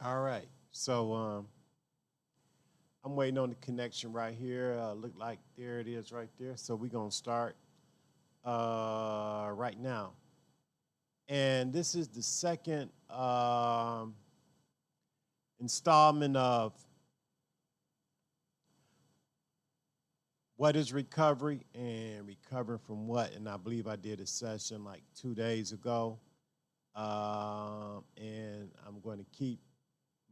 All right. So I'm waiting on the connection right here. Look like there it is right there. So we're gonna start right now. And this is the second installment of what is recovery and recovering from what. And I believe I did a session like 2 days ago. And I'm going to keep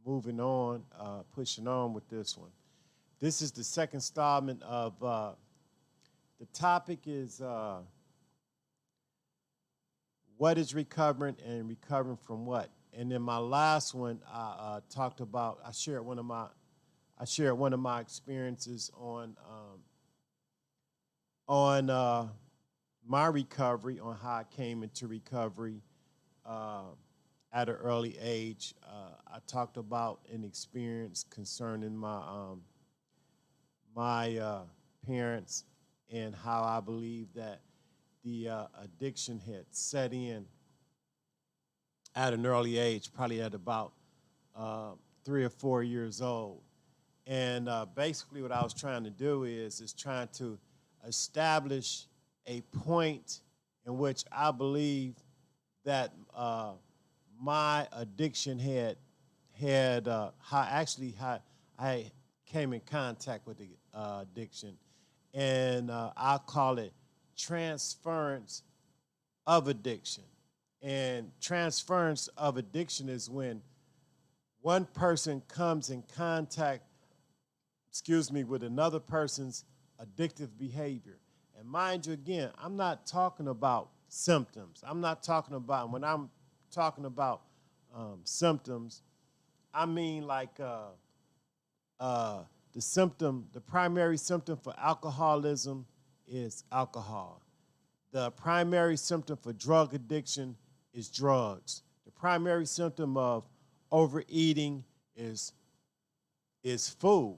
moving on, pushing on with this one. This is the second installment of the topic is what is recovering and recovering from what. And in my last one, I talked about I shared one of my experiences on my recovery, on how I came into recovery uh, at an early age. I talked about an experience concerning my parents and how I believe that the addiction had set in at an early age, probably at about uh, 3 or 4 years old. And basically, what I was trying to do is trying to establish a point in which I believe that my addiction had how I came in contact with the addiction, and I call it transference of addiction. And transference of addiction is when one person comes in contact, with another person's addictive behavior. And mind you, again, I'm not talking about symptoms. I'm not talking about, when I'm talking about symptoms, I mean like uh, the primary symptom for alcoholism is alcohol. The primary symptom for drug addiction is drugs. The primary symptom of overeating is food,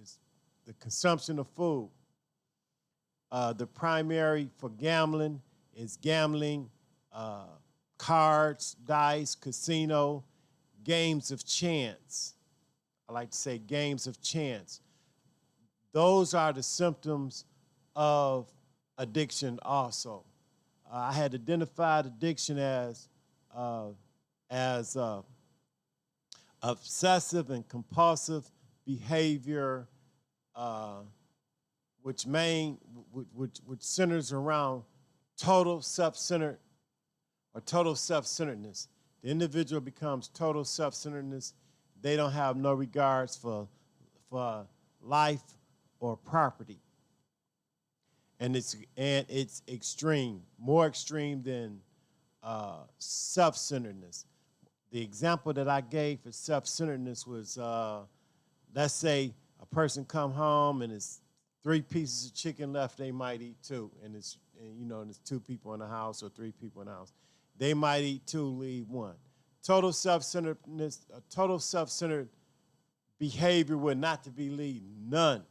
is the consumption of food. The primary for gambling is gambling, uh, cards, dice, casino, games of chance. I like to say games of chance. Those are the symptoms of addiction also. I had identified addiction uh, as obsessive and compulsive behavior, uh, which centers around total self-centered total self-centeredness. The individual becomes total self-centeredness. They don't have no regards for life or property, and it's extreme, more extreme than self-centeredness. The example that I gave for self-centeredness was, let's say a person come home and it's 3 pieces of chicken left, they might eat two, and there's 2 people in the house or 3 people in the house. They might eat two, leave one. Total self-centeredness, a total self-centered behavior would not to be lead none.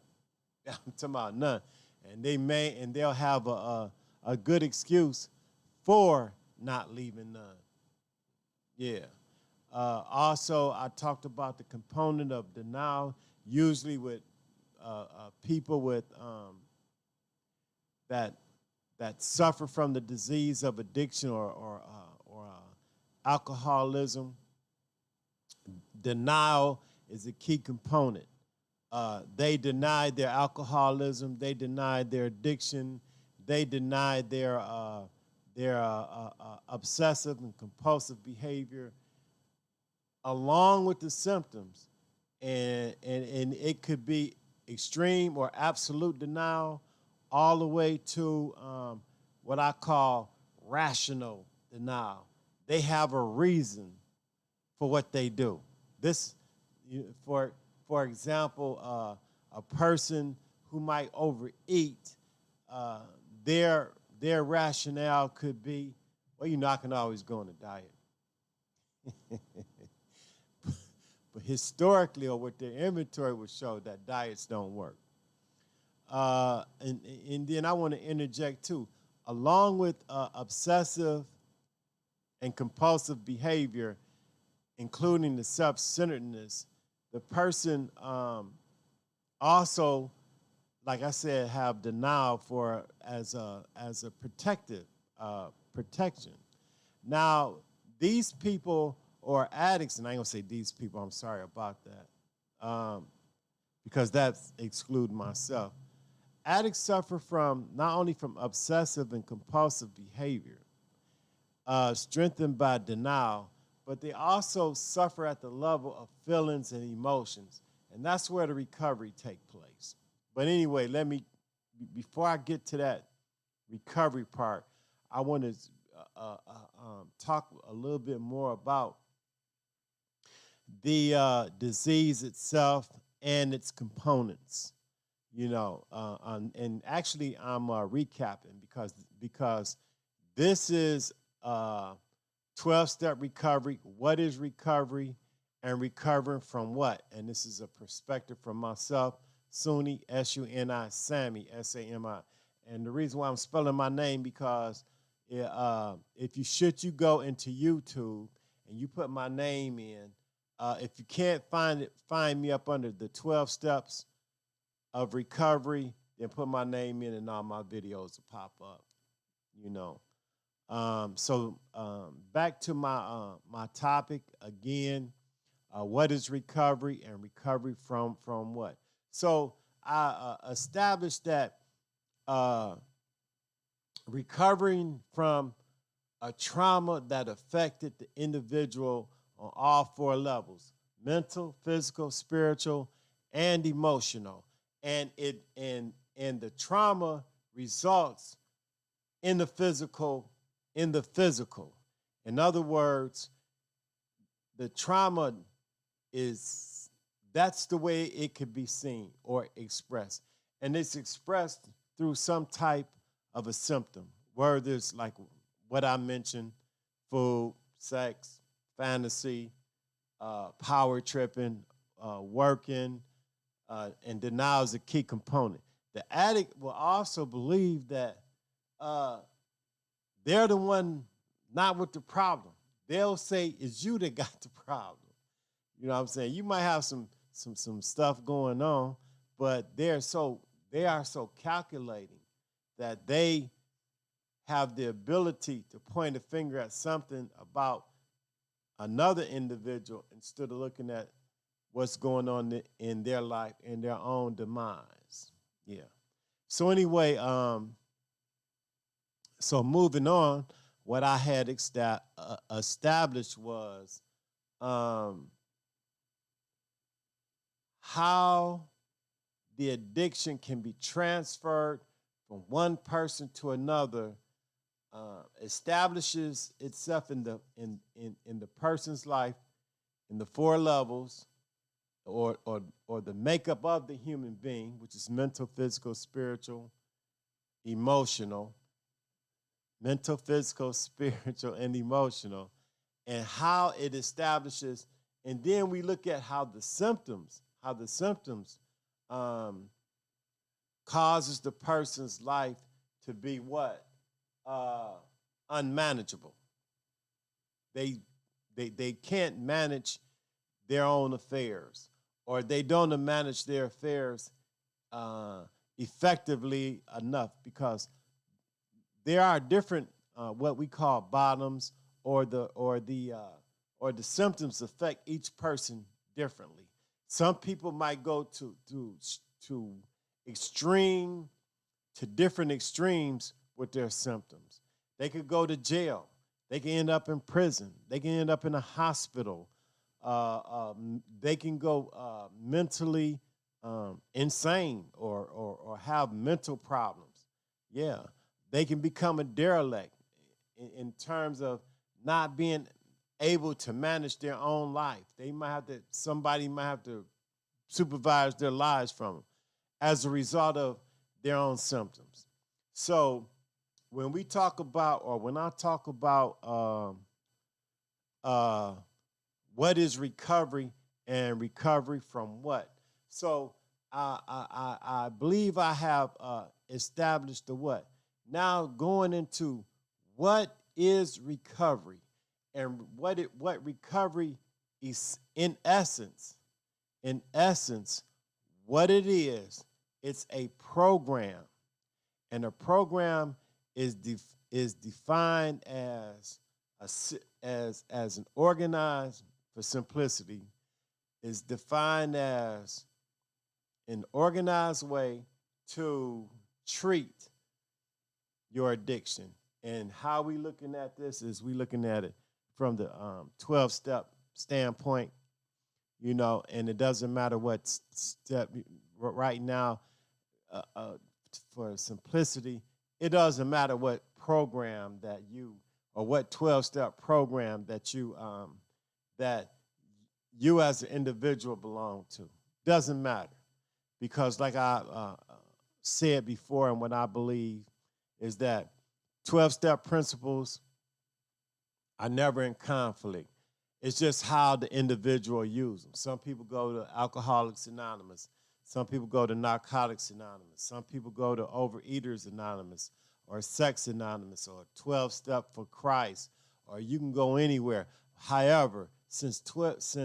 I'm talking about none, and they'll have a good excuse for not leaving none. Yeah. Also, I talked about the component of denial, usually with people with that that suffer from the disease of addiction or alcoholism. Denial is a key component. They denied their alcoholism. They denied their addiction. They denied their obsessive and compulsive behavior, along with the symptoms, and it could be extreme or absolute denial, all the way to what I call rational denial. They have a reason for what they do. This, for example, a person who might overeat, uh, their rationale could be, well, I can always go on a diet. But historically, or what their inventory would show, that diets don't work. And then I want to interject too, along with obsessive and compulsive behavior, including the self-centeredness, the person also, like I said, have denial for as a protective protection. Now, these people or addicts, and I ain't gonna say these people. I'm sorry about that, because that's excluding myself. Addicts suffer from not only from obsessive and compulsive behavior, strengthened by denial, but they also suffer at the level of feelings and emotions, and that's where the recovery take place. But anyway, let me before I get to that recovery part, I want to talk a little bit more about the disease itself and its components. And actually, I'm recapping because this is 12-step recovery. What is recovery, and recovering from what? And this is a perspective from myself, Suni, Suni, Sami, Sami. And the reason why I'm spelling my name because if you go into YouTube and you put my name in, if you can't find me up under the 12 steps of recovery, then put my name in and all my videos will pop up. So back to my topic again. What is recovery, and recovery from what? So I established that recovering from a trauma that affected the individual on all four levels: mental, physical, spiritual, and emotional. And the trauma results in the physical. In other words, the trauma that's the way it could be seen or expressed. And it's expressed through some type of a symptom, whether it's like what I mentioned: food, sex, fantasy, power tripping, working, and denial is a key component. The addict will also believe that they're the one not with the problem. They'll say it's you that got the problem. You know what I'm saying? You might have some stuff going on, but they are so calculating that they have the ability to point a finger at something about another individual instead of looking at what's going on in their life and their own demise. Yeah. So anyway, so moving on, what I had established was how the addiction can be transferred from one person to another, establishes itself in the person's life in the four levels, or the makeup of the human being, which is mental, physical, spiritual, emotional. Mental, physical, spiritual, and emotional, and how it establishes. And then we look at how the symptoms causes the person's life to be what? Unmanageable. They can't manage their own affairs, or they don't manage their affairs effectively enough, because there are different what we call bottoms, or the symptoms affect each person differently. Some people might go to different extremes with their symptoms. They could go to jail. They can end up in prison. They can end up in a hospital. They can go mentally insane, or have mental problems. Yeah. They can become a derelict in terms of not being able to manage their own life. Somebody might have to supervise their lives from them as a result of their own symptoms. So when we talk about, or when I talk about what is recovery, and recovery from what? So I believe I have established the what. Now going into what is recovery, and what recovery in essence, what it is, it's a program, and a program is defined as as an organized, for simplicity, is defined as an organized way to treat your addiction. And how we looking at this is we looking at it from the 12-step standpoint, and it doesn't matter what step right now, uh, uh, for simplicity, it doesn't matter what program that you, or what 12-step program that you as an individual belong to. Doesn't matter, because like I said before, and what I believe is that 12-step principles are never in conflict. It's just how the individual uses them. Some people go to Alcoholics Anonymous. Some people go to Narcotics Anonymous. Some people go to Overeaters Anonymous, or Sex Anonymous, or 12-step for Christ, or you can go anywhere. However, since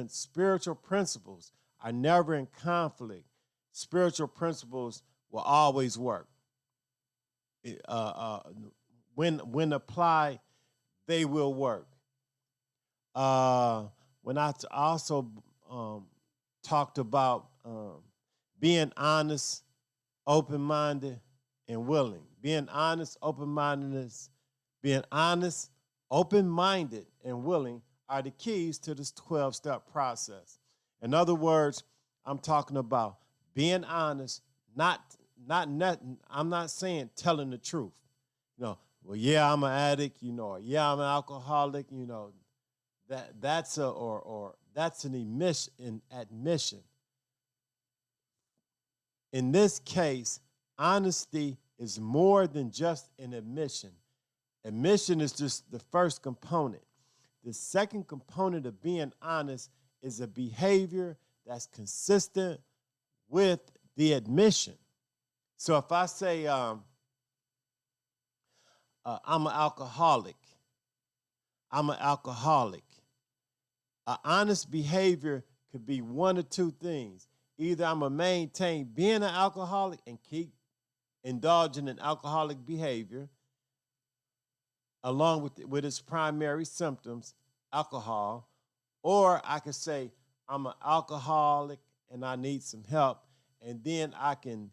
spiritual principles are never in conflict, spiritual principles will always work. When applied, they will work. When I also talked about being honest, open-minded, and willing. Being honest, open-minded, and willing are the keys to this 12-step process. In other words, I'm talking about being honest, I'm not saying telling the truth. Well, yeah, I'm an addict, or yeah, I'm an alcoholic, that's an admission. In this case, honesty is more than just an admission. Admission is just the first component. The second component of being honest is a behavior that's consistent with the admission. So if I say I'm an alcoholic, an honest behavior could be one or two things. Either I'm going to maintain being an alcoholic and keep indulging in alcoholic behavior along with its primary symptoms, alcohol, or I could say I'm an alcoholic and I need some help, and then I can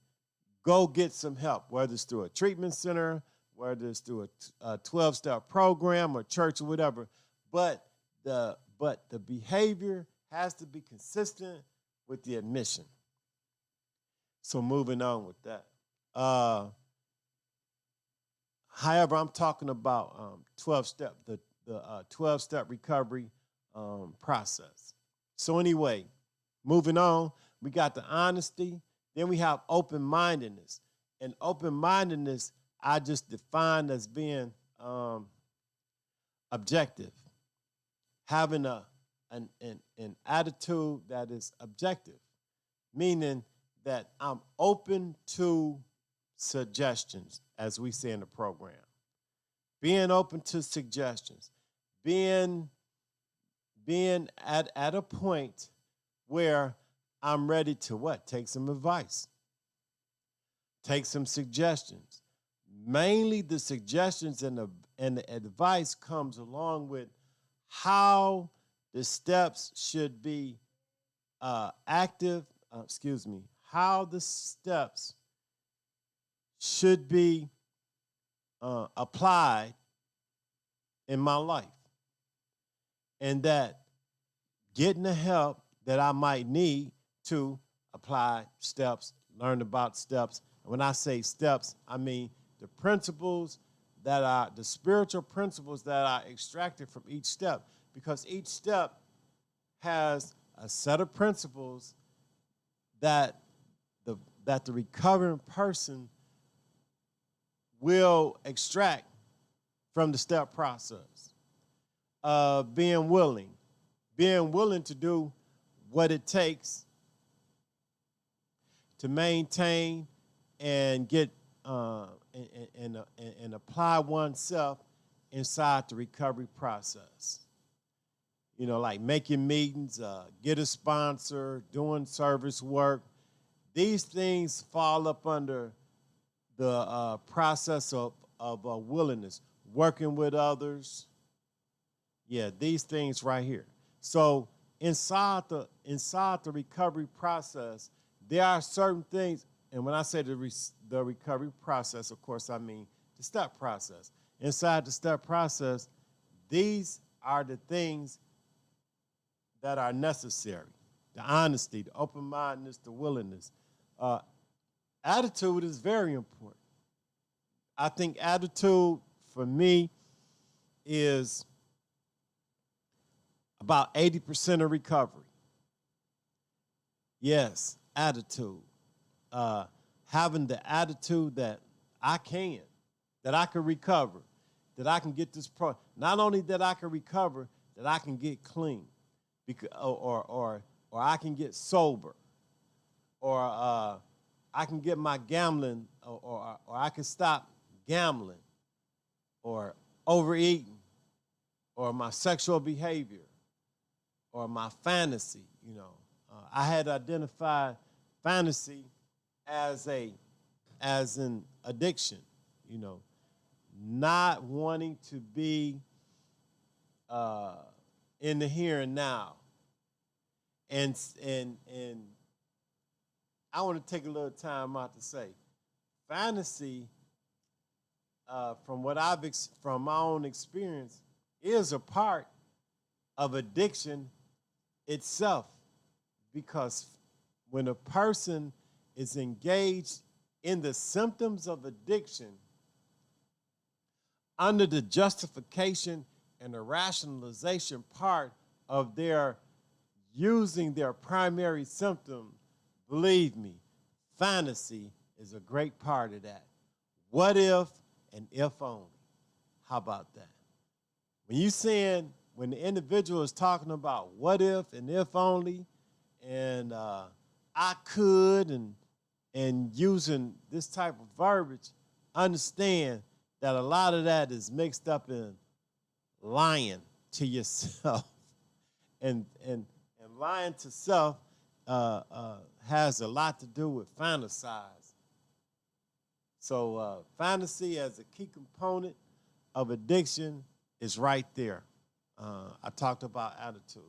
go get some help, whether it's through a treatment center, whether it's through a 12-step program or church or whatever. But the behavior has to be consistent with the admission. So moving on with that. However, I'm talking about 12-step, the 12-step recovery process. So anyway, moving on, we got the honesty, then we have open-mindedness. And open-mindedness, I just define as being objective, having an attitude that is objective, meaning that I'm open to suggestions, as we say in the program. Being open to suggestions, being at a point where I'm ready to what? Take some advice, take some suggestions. Mainly the suggestions and the advice comes along with how the steps should be how the steps should be applied in my life. And that getting the help that I might need to apply steps, learn about steps. And when I say steps, I mean the principles the spiritual principles that are extracted from each step, because each step has a set of principles that the recovering person will extract from the step process. Being willing to do what it takes to maintain and get and apply oneself inside the recovery process. like making meetings, get a sponsor, doing service work. These things fall up under the process of willingness, working with others. Yeah, these things right here. So inside the recovery process, there are certain things, and when I say the recovery process, of course, I mean the step process. Inside the step process, these are the things that are necessary: the honesty, the open-mindedness, the willingness. Attitude is very important. I think attitude for me is about 80% of recovery. Yes, attitude. Having the attitude that I can recover, that I can get this not only that I can recover, that I can get clean, because, or I can get sober, or I can get my gambling, or I can stop gambling, or overeating, or my sexual behavior, or my fantasy. I had identified fantasy as an addiction. Not wanting to be in the here and now, and I want to take a little time out to say, fantasy, from my own experience, is a part of addiction itself, because when a person is engaged in the symptoms of addiction under the justification and the rationalization part of their using their primary symptom, believe me, fantasy is a great part of that. What if and if only? How about that? When the individual is talking about what if and if only, and I could, and using this type of verbiage, understand that a lot of that is mixed up in lying to yourself, and lying to self has a lot to do with fantasize. So fantasy as a key component of addiction is right there. I talked about attitude.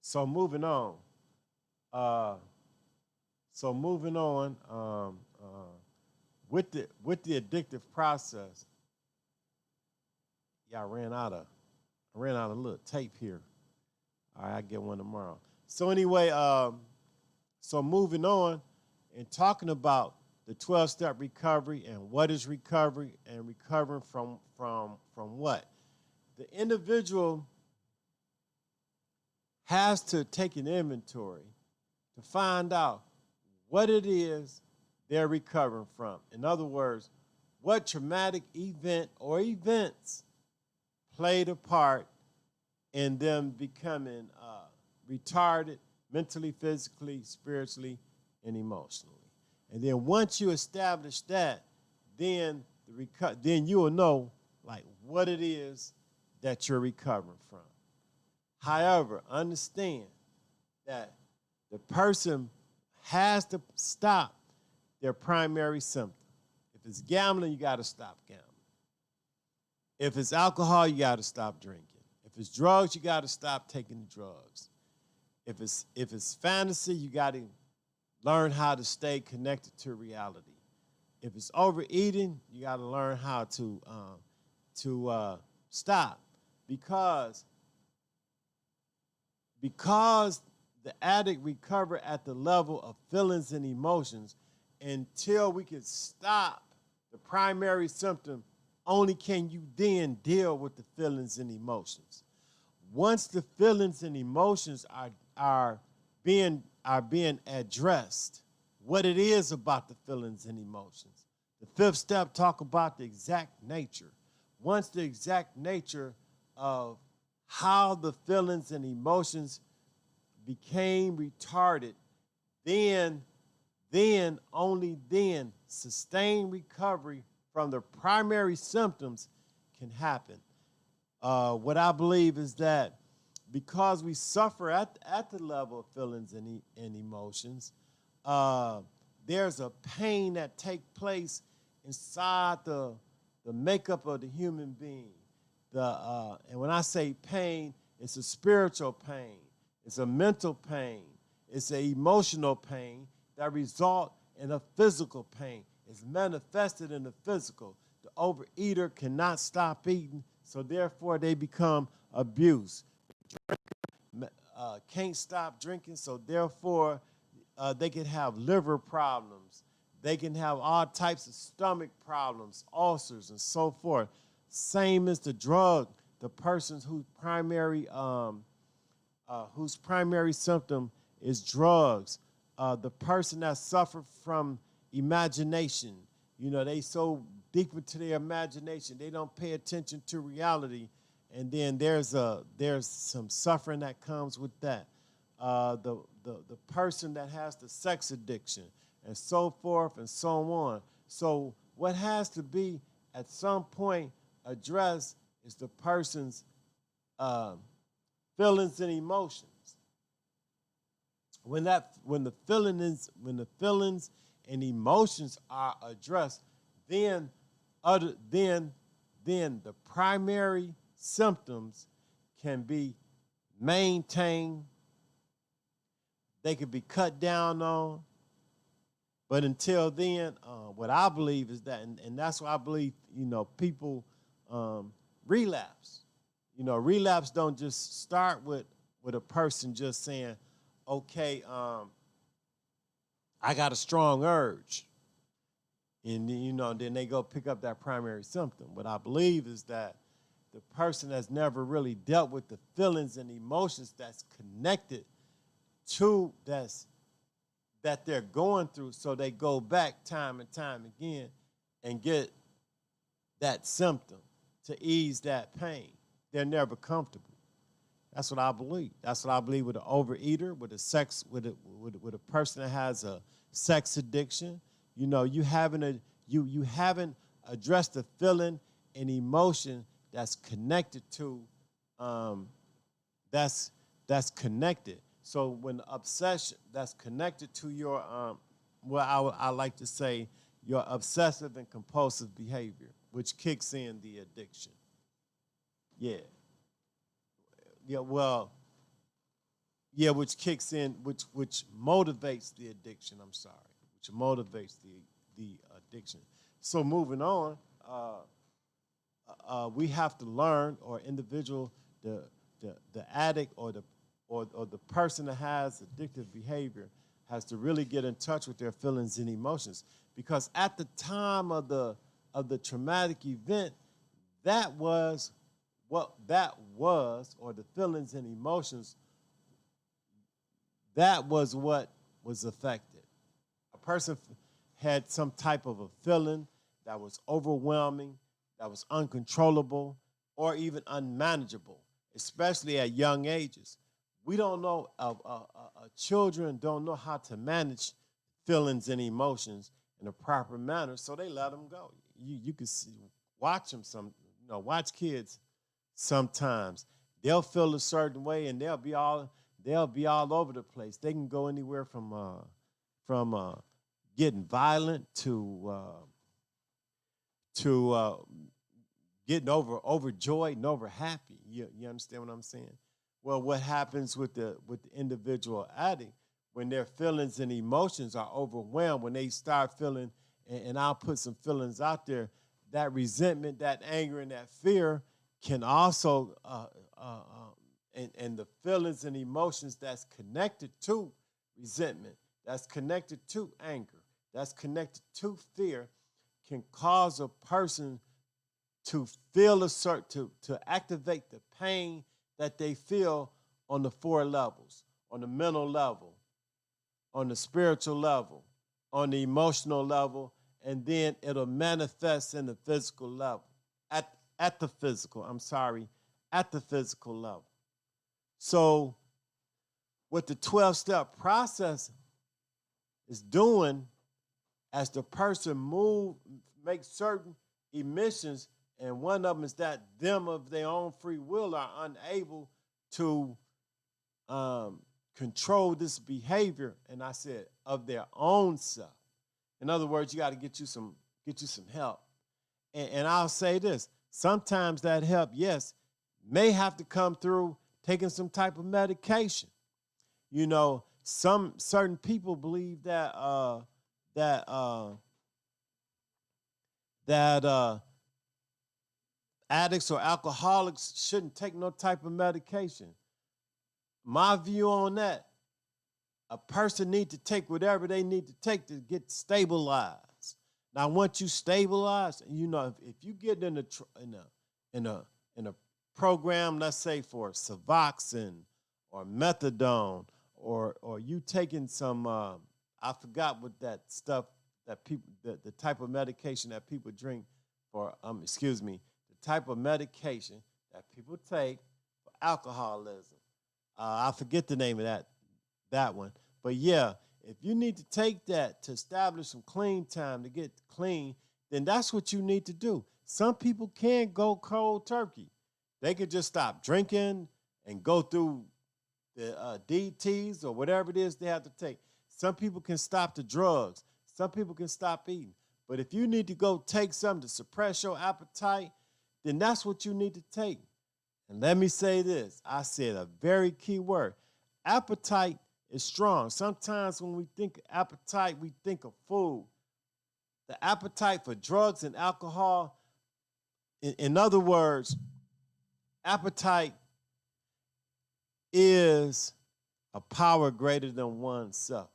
So moving on. With the addictive process. Yeah, I ran out of little tape here. All right, I'll get one tomorrow. So anyway, so moving on and talking about the 12-step recovery and what is recovery and recovering from what? The individual has to take an inventory to find out what it is they're recovering from. In other words, what traumatic event or events played a part in them becoming retarded mentally, physically, spiritually, and emotionally. And then once you establish that, then you will know like what it is that you're recovering from. However, understand that the person has to stop their primary symptom. If it's gambling, you got to stop gambling. If it's alcohol, you got to stop drinking. If it's drugs, you got to stop taking the drugs. If it's fantasy, you got to learn how to stay connected to reality. If it's overeating, you got to learn how to stop, because the addict recover at the level of feelings and emotions. Until we can stop the primary symptom, only can you then deal with the feelings and emotions. Once the feelings and emotions are being addressed, what it is about the feelings and emotions. The fifth step talk about the exact nature. Once the exact nature of how the feelings and emotions became retarded, then only then sustained recovery from the primary symptoms can happen. What I believe is that because we suffer at the level of feelings and emotions, uh, there's a pain that takes place inside the makeup of the human being. And when I say pain, it's a spiritual pain, it's a mental pain, it's an emotional pain that result in a physical pain. It's manifested in the physical. The overeater cannot stop eating, so therefore they become abused. Can't stop drinking, so therefore they can have liver problems. They can have all types of stomach problems, ulcers, and so forth. Same as the drug, the persons whose primary symptom is drugs. The person that suffered from imagination, they so deep into their imagination, they don't pay attention to reality, and then there's some suffering that comes with that. The person that has the sex addiction, and so forth and so on. So what has to be at some point addressed is the person's feelings and emotions. When the feelings and emotions are addressed, then the primary symptoms can be maintained. They can be cut down on. But until then, what I believe is that, and that's why I believe, people relapse. Relapse don't just start with a person just saying, okay, I got a strong urge. And, then they go pick up that primary symptom. What I believe is that the person has never really dealt with the feelings and emotions that's connected to that they're going through, so they go back time and time again and get that symptom to ease that pain. They're never comfortable. That's what I believe. That's what I believe with an overeater, with a person that has a sex addiction. You haven't addressed the feeling and emotion that's connected to that's connected. So when the obsession that's connected to your, I like to say, your obsessive and compulsive behavior, which kicks in the addiction. Yeah. Which kicks in, which motivates the addiction. I'm sorry, which motivates the addiction. So moving on, we have to learn, or individual, the addict or the person that has addictive behavior has to really get in touch with their feelings and emotions, because at the time of the traumatic event, that was what that was, or the feelings and emotions, that was what was affected. A person had some type of a feeling that was overwhelming, that was uncontrollable, or even unmanageable, especially at young ages. We don't know, children don't know how to manage feelings and emotions in a proper manner, so they let them go. You can watch them watch kids. Sometimes they'll feel a certain way and they'll be all over the place. They can go anywhere from getting violent to getting overjoyed and over happy. You understand what I'm saying? Well, what happens with the individual addict when their feelings and emotions are overwhelmed, when they start feeling, and I'll put some feelings out there, that resentment, that anger, and that fear can also, and the feelings and emotions that's connected to resentment, that's connected to anger, that's connected to fear, can cause a person to feel to activate the pain that they feel on the 4 levels, on the mental level, on the spiritual level, on the emotional level, and then it'll manifest in the physical level, at the physical level. So what the 12-step process is doing, as the person makes certain emissions and one of them is that them of their own free will are unable to control this behavior. And I said of their own self. In other words, you got to get you some help. And I'll say this: sometimes that help, yes, may have to come through taking some type of medication. You know, some certain people believe that that uh, that addicts or alcoholics shouldn't take no type of medication. My view on that: a person need to take whatever they need to take to get stabilized. Now, once you stabilize, you know, if you get in a program, let's say for Suboxone or methadone, or you taking some, I forgot what that stuff that people, the type of medication that people drink for, the type of medication that people take for alcoholism. I forget the name of that one. But yeah, if you need to take that to establish some clean time, to get clean, then that's what you need to do. Some people can't go cold turkey. They could just stop drinking and go through the DTs or whatever it is they have to take. Some people can stop the drugs. Some people can stop eating. But if you need to go take something to suppress your appetite, then that's what you need to take. And let me say this. I said a very key word. Appetite is strong. Sometimes when we think appetite, we think of food. The appetite for drugs and alcohol, in other words, appetite is a power greater than oneself.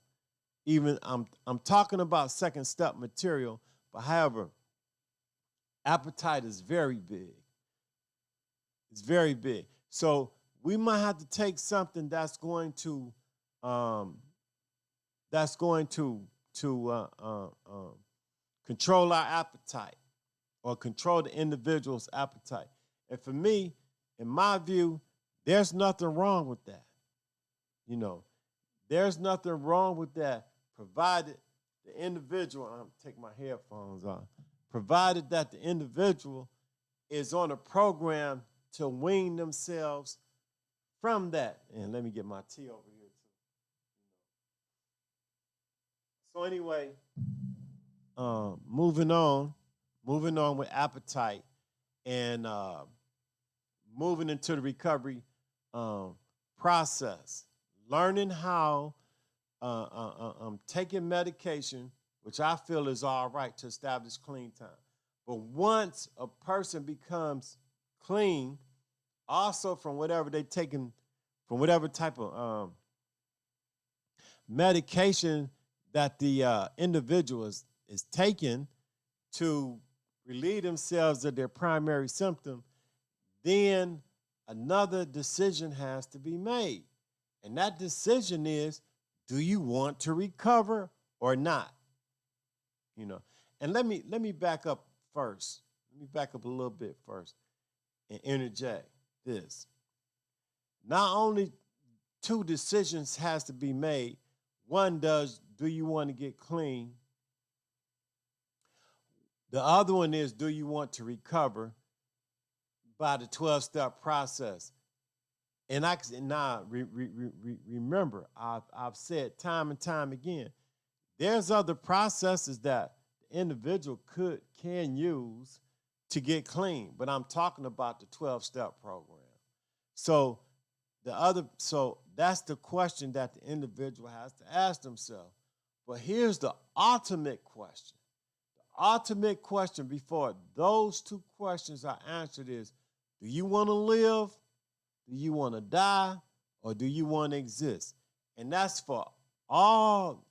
Even I'm talking about second step material, but however, appetite is very big. It's very big. So we might have to take something that's going to control our appetite or control the individual's appetite. And for me, in my view, there's nothing wrong with that. You know, there's nothing wrong with that, provided the individual, I'm taking my headphones off, provided that the individual is on a program to wean themselves from that. And let me get my tea over here too. So anyway, moving on with appetite and moving into the recovery process, learning how taking medication, which I feel is all right to establish clean time. But once a person becomes clean, also from whatever they're taking, from whatever type of medication that the individual is taking to relieve themselves of their primary symptom, then another decision has to be made. And that decision is, do you want to recover or not? You know, and let me back up first. Let me back up a little bit first and interject this. Not only two decisions has to be made. One does, do you want to get clean? The other one is, do you want to recover by the 12-step process? And remember, I've said time and time again, there's other processes that the individual can use to get clean, but I'm talking about the 12-step program. So that's the question that the individual has to ask themselves. But here's the ultimate question. The ultimate question before those two questions are answered is, do you want to live? Do you want to die? Or do you want to exist? And that's for all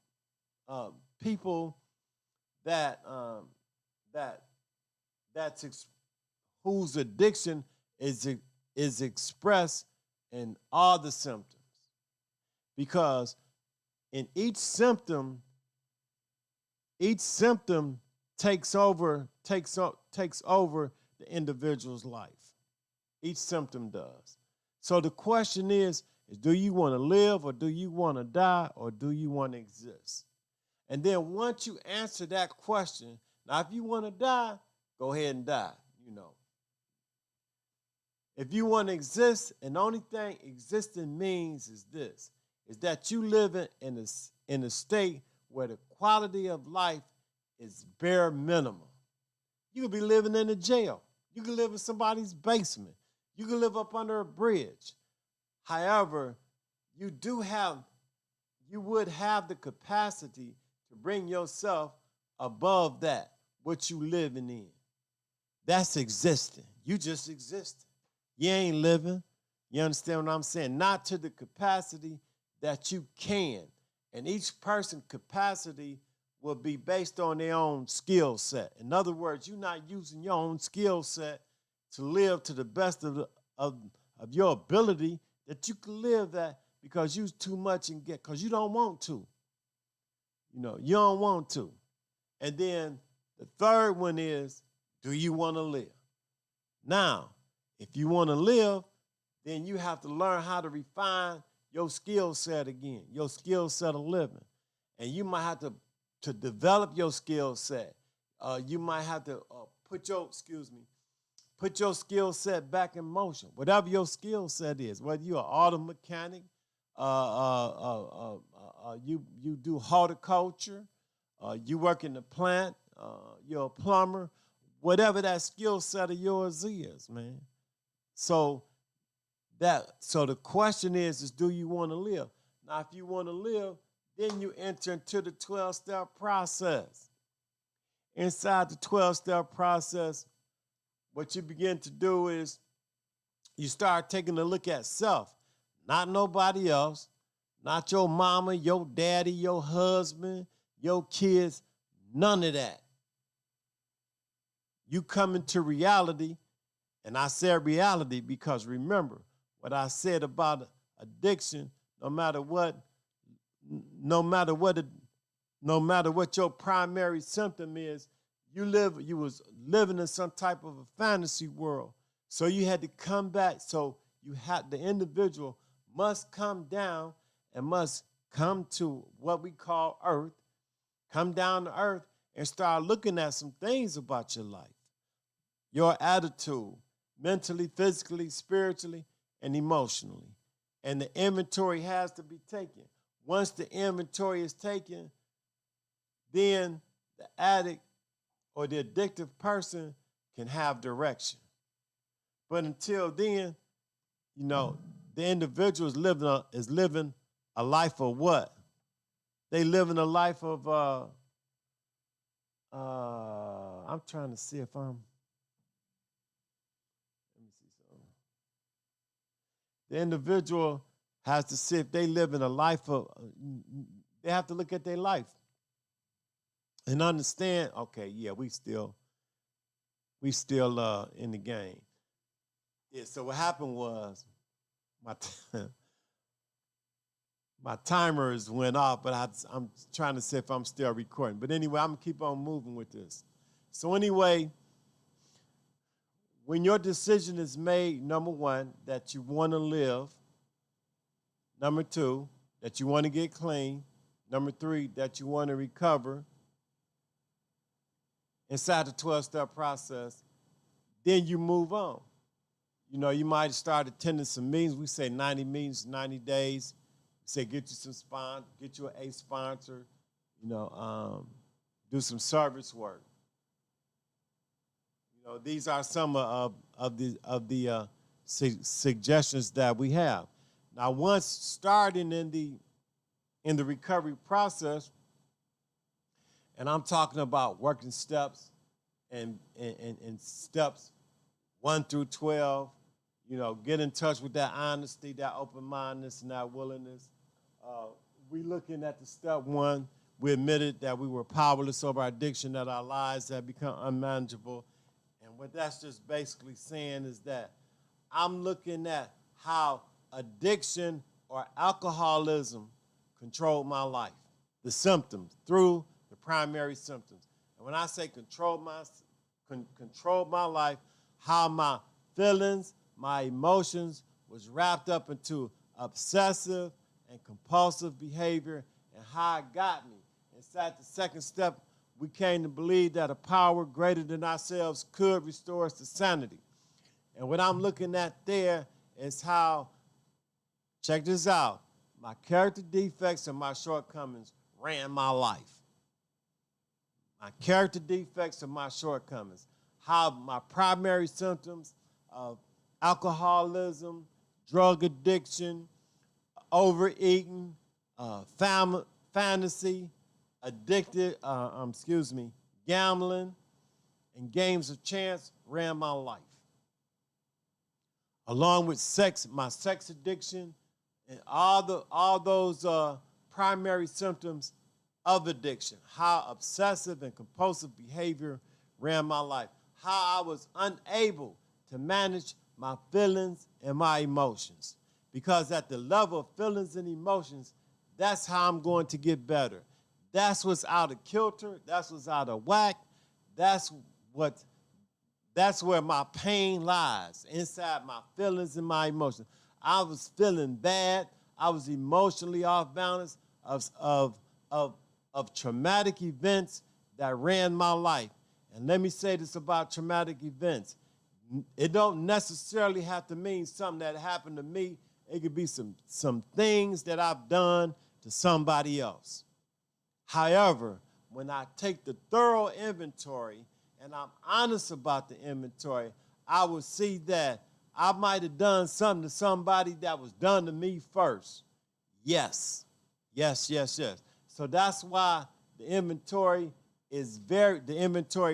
people whose addiction is expressed in all the symptoms. Because in each symptom takes over the individual's life. Each symptom does. So the question is do you want to live, or do you want to die, or do you want to exist? And then once you answer that question, now if you want to die, go ahead and die, you know. If you want to exist, and the only thing existing means is this, is that you live in a state where the quality of life is bare minimum. You could be living in a jail. You could live in somebody's basement. You could live up under a bridge. However, you would have the capacity to bring yourself above that, what you living in. That's existing. You just existing. You ain't living. You understand what I'm saying? Not to the capacity that you can. And each person's capacity will be based on their own skill set. In other words, you're not using your own skill set to live to the best of your ability that you can live that because you're too much and get, because you don't want to. You don't want to. And then the third one is, do you want to live? Now, if you want to live, then you have to learn how to refine your skill set again, your skill set of living. And you might have to develop your skill set. You might have to put your skill set back in motion. Whatever your skill set is, whether you're an auto mechanic, you do horticulture, you work in the plant, you're a plumber, whatever that skill set of yours is, man. So the question is do you want to live? Now, if you want to live, then you enter into the 12-step process. Inside the 12-step process, what you begin to do is you start taking a look at self, not nobody else, not your mama, your daddy, your husband, your kids, none of that. You come into reality, and I said reality because remember what I said about addiction, no matter what your primary symptom is, you was living in some type of a fantasy world. So you had to come back. So the individual must come down and must come to what we call earth, come down to earth and start looking at some things about your life, your attitude, mentally, physically, spiritually, and emotionally. And the inventory has to be taken. Once the inventory is taken, then the addict or the addictive person can have direction. But until then, the individual is living a life of what? They living a life of, I'm trying to see if let me see something. The individual has to see if they live in a life of, they have to look at their life and understand, okay, yeah, we still in the game. Yeah, so what happened was my timers went off, but I'm trying to see if I'm still recording. But anyway, I'm going to keep on moving with this. So anyway, when your decision is made, number one, that you want to live, number two, that you want to get clean, number three, that you want to recover inside the 12-step process, then you move on. You might start attending some meetings. We say 90 meetings, 90 days. We say get you some sponsor, get you a sponsor, do some service work. These are some of the suggestions that we have. Now, once starting in the recovery process, and I'm talking about working steps and steps 1 through 12, get in touch with that honesty, that open-mindedness, and that willingness. We looking at the step 1. We admitted that we were powerless over our addiction, that our lives had become unmanageable. And what that's just basically saying is that I'm looking at how addiction or alcoholism controlled my life, the symptoms, through the primary symptoms. And when I say control my life, how my feelings, my emotions was wrapped up into obsessive and compulsive behavior and how it got me. Inside the second step, we came to believe that a power greater than ourselves could restore us to sanity. And what I'm looking at there is how, check this out, my character defects and my shortcomings ran my life. My character defects and my shortcomings. How my primary symptoms of alcoholism, drug addiction, overeating, fantasy, gambling, and games of chance ran my life. Along with sex, my sex addiction, and all those primary symptoms of addiction, how obsessive and compulsive behavior ran my life, how I was unable to manage my feelings and my emotions. Because at the level of feelings and emotions, that's how I'm going to get better. That's what's out of kilter. That's what's out of whack. That's where my pain lies, inside my feelings and my emotions. I was feeling bad. I was emotionally off balance of traumatic events that ran my life. And let me say this about traumatic events. It don't necessarily have to mean something that happened to me. It could be some things that I've done to somebody else. However, when I take the thorough inventory and I'm honest about the inventory, I will see that I might have done something to somebody that was done to me first. Yes. So that's why the inventory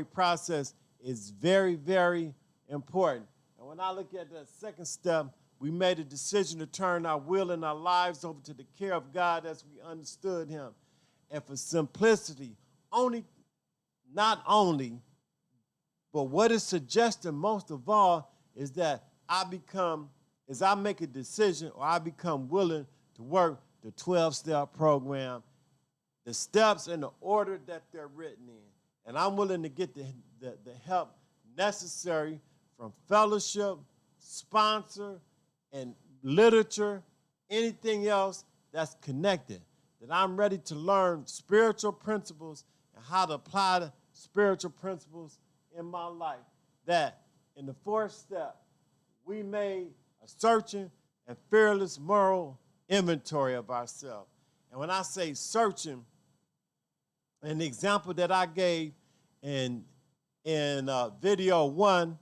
process is very, very important. And when I look at that second step, we made a decision to turn our will and our lives over to the care of God as we understood him. And for simplicity, not only, but what is suggested most of all is that I make a decision or I become willing to work the 12-step program, the steps in the order that they're written in. And I'm willing to get the help necessary from fellowship, sponsor, and literature, anything else that's connected. That I'm ready to learn spiritual principles and how to apply the spiritual principles in my life. That in the fourth step, we made a searching and fearless moral inventory of ourselves. And when I say searching, an example that I gave in video 1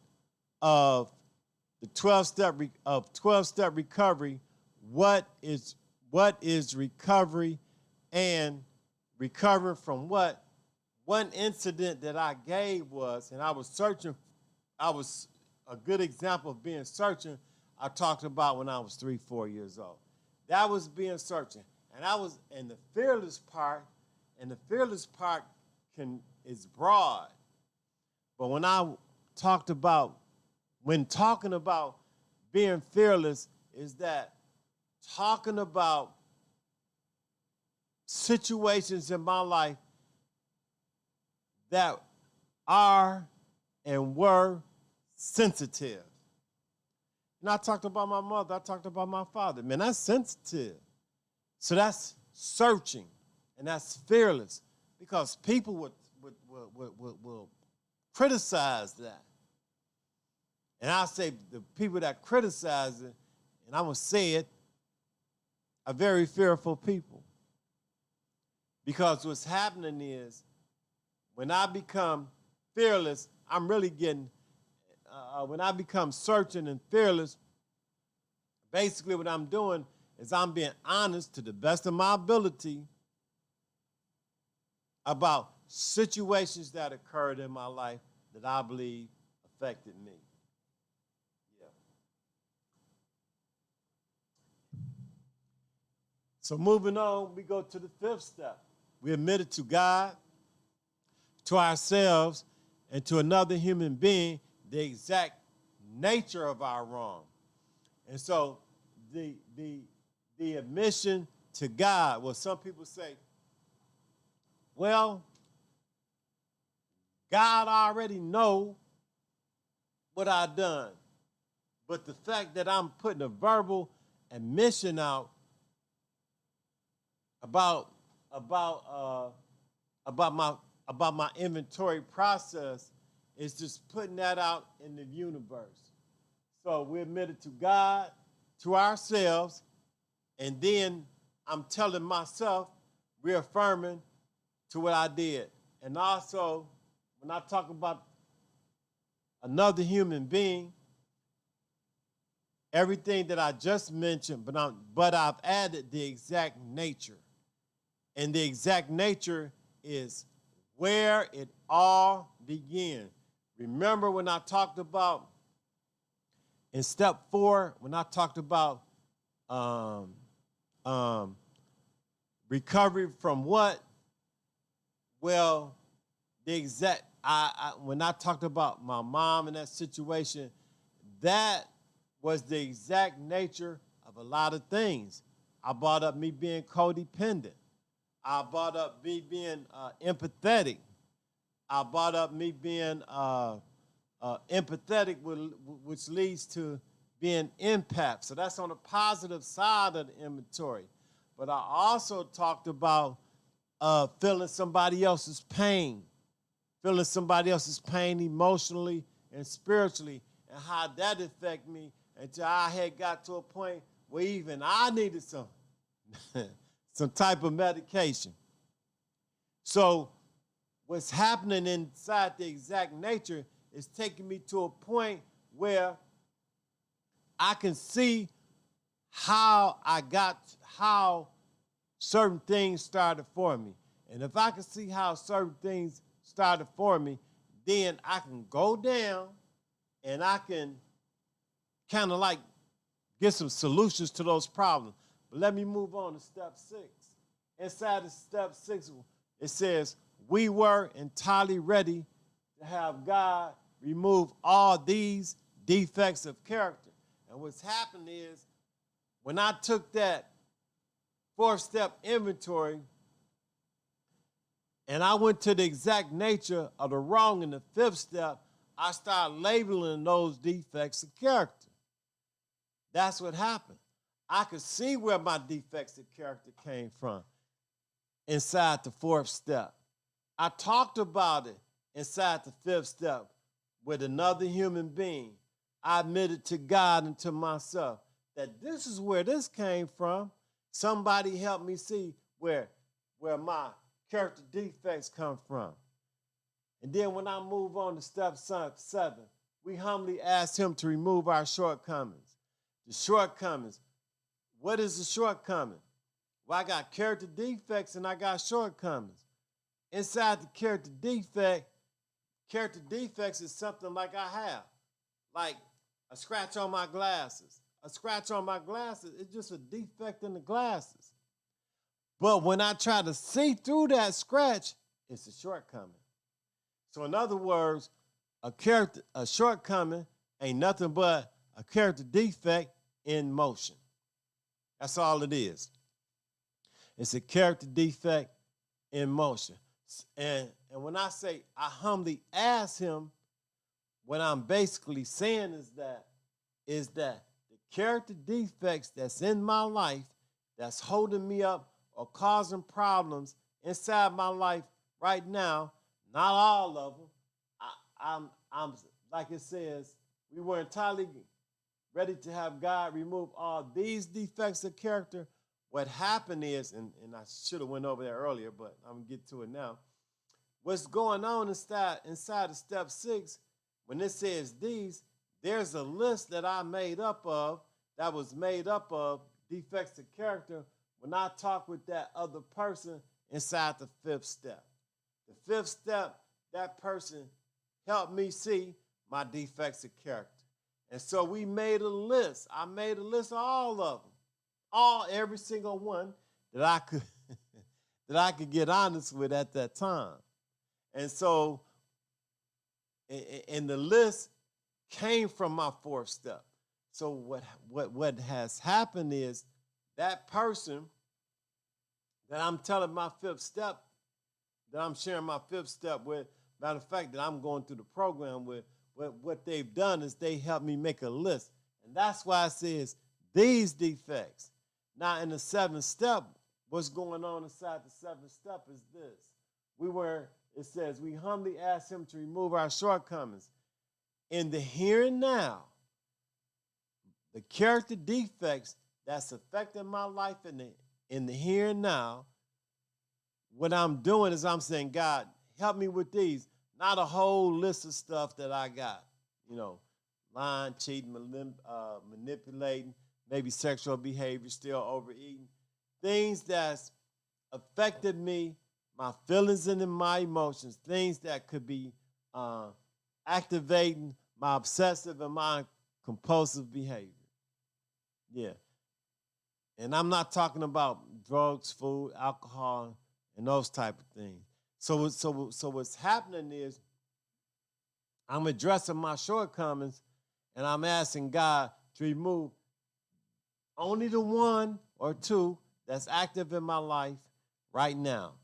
of the 12-step recovery, what is recovery and recovering from what? One incident that I gave was, and I was a good example of being searching, I talked about when I was 3, 4 years old. That was being searching. And I was in the fearless part, and the fearless part is broad. But when talking about being fearless, is that talking about situations in my life that are and were sensitive. And I talked about my mother, I talked about my father. Man, that's sensitive. So that's searching, and that's fearless, because people will criticize that. And I'll say the people that criticize it, and I'm going to say it, are very fearful people. Because what's happening is, when I become fearless, I'm really getting, when I become searching and fearless, basically what I'm doing is I'm being honest to the best of my ability about situations that occurred in my life that I believe affected me. Yeah. So moving on, we go to the fifth step. We admit it to God, to ourselves, and to another human being the exact nature of our wrong. And so the admission to God, well, some people say, well, God already know what I've done. But the fact that I'm putting a verbal admission out about my inventory process is just putting that out in the universe. So we admit it to God, to ourselves, and then I'm telling myself, reaffirming to what I did. And also, when I talk about another human being, everything that I just mentioned, but I've added the exact nature. And the exact nature is where it all began. Remember when I talked about in step 4, when I talked about um, um, recovery from what? Well, the exact, when I talked about my mom in that situation, that was the exact nature of a lot of things. I brought up me being codependent. I brought up me being empathetic. I brought up me being empathetic, which leads to being empath. So that's on the positive side of the inventory. But I also talked about feeling somebody else's pain, emotionally and spiritually, and how that affected me until I had got to a point where even I needed some some type of medication. So what's happening inside the exact nature is taking me to a point where I can see how certain things started for me. And if I can see how certain things started for me, then I can go down and I can kind of like get some solutions to those problems. But let me move on to step 6. Inside of step 6, it says, we were entirely ready to have God remove all these defects of character. And what's happened is, when I took that 4th step inventory and I went to the exact nature of the wrong in the 5th step, I started labeling those defects of character. That's what happened. I could see where my defects of character came from inside the 4th step. I talked about it inside the 5th step with another human being. I admitted to God and to myself that this is where this came from. Somebody helped me see where my character defects come from. And then when I move on to step 7, we humbly ask him to remove our shortcomings. The shortcomings. What is the shortcoming? Well, I got character defects and I got shortcomings. Inside the character defects is something like I have, like a scratch on my glasses. A scratch on my glasses is just a defect in the glasses. But when I try to see through that scratch, it's a shortcoming. So in other words, a shortcoming ain't nothing but a character defect in motion. That's all it is. It's a character defect in motion. And when I say I humbly ask him, what I'm basically saying is that the character defects that's in my life that's holding me up or causing problems inside my life right now, not all of them. I'm like it says, we were entirely ready to have God remove all these defects of character. What happened is, and I should have went over there earlier, but I'm gonna get to it now. What's going on inside of step 6, when it says these, there's a list that I made up of, that was made up of defects of character when I talk with that other person inside the 5th step. The 5th step, that person helped me see my defects of character. And so we made a list. I made a list of all of them, every single one that I could that I could get honest with at that time. And so, and the list came from my 4th step. So what has happened is that person that I'm telling my 5th step, that I'm sharing my 5th step with, matter of fact, that I'm going through the program with, what they've done is they helped me make a list. And that's why it says these defects. Now in the 7th step, what's going on inside the 7th step is this. It says, we humbly ask him to remove our shortcomings. In the here and now, the character defects that's affecting my life in the here and now, what I'm doing is I'm saying, God, help me with these. Not a whole list of stuff that I got, you know, lying, cheating, manipulating, maybe sexual behavior, still overeating, things that's affected me, my feelings and my emotions, things that could be activating my obsessive and my compulsive behavior. Yeah. And I'm not talking about drugs, food, alcohol, and those type of things. So what's happening is I'm addressing my shortcomings and I'm asking God to remove only the one or two that's active in my life right now.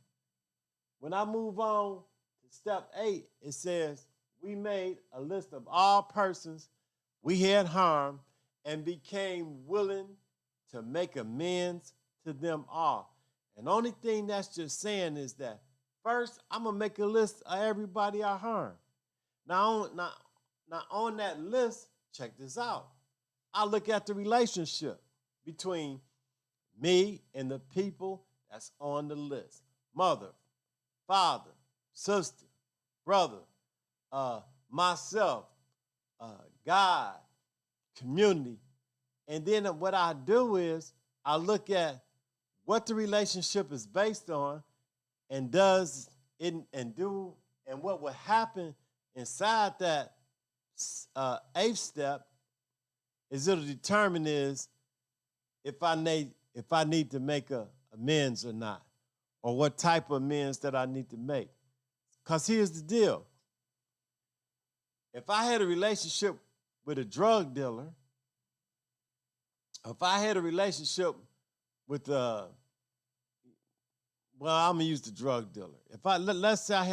When I move on to step 8, it says, we made a list of all persons we had harmed and became willing to make amends to them all. And the only thing that's just saying is that first, I'm going to make a list of everybody I harmed. Now on that list, check this out. I look at the relationship between me and the people that's on the list. Mother, father, sister, brother, myself, God, community. And then what I do is I look at what the relationship is based on and does it and do and what would happen inside that 8th step is it'll determine is if I need to make a amends or not, or what type of amends that I need to make. Because here's the deal. If I had a relationship with a drug dealer, if I had a relationship with well, I'm gonna use the drug dealer. If let's say I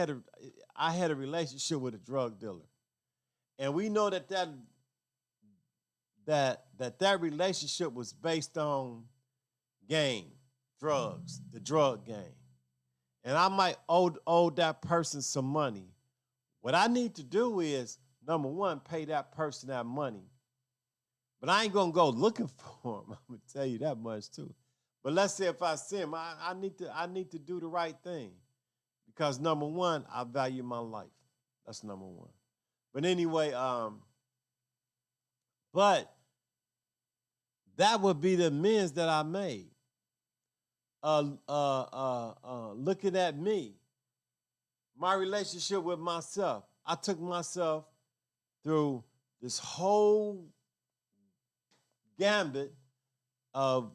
had a relationship with a drug dealer, and we know that relationship was based on game, drugs, the drug game, and I might owe that person some money. What I need to do is, number one, pay that person that money. But I ain't gonna go looking for him. I'm gonna tell you that much too. But let's say if I see him, I need to do the right thing. Because number one, I value my life. That's number one. But anyway, but that would be the amends that I made. Looking at me, my relationship with myself. I took myself through this whole gambit of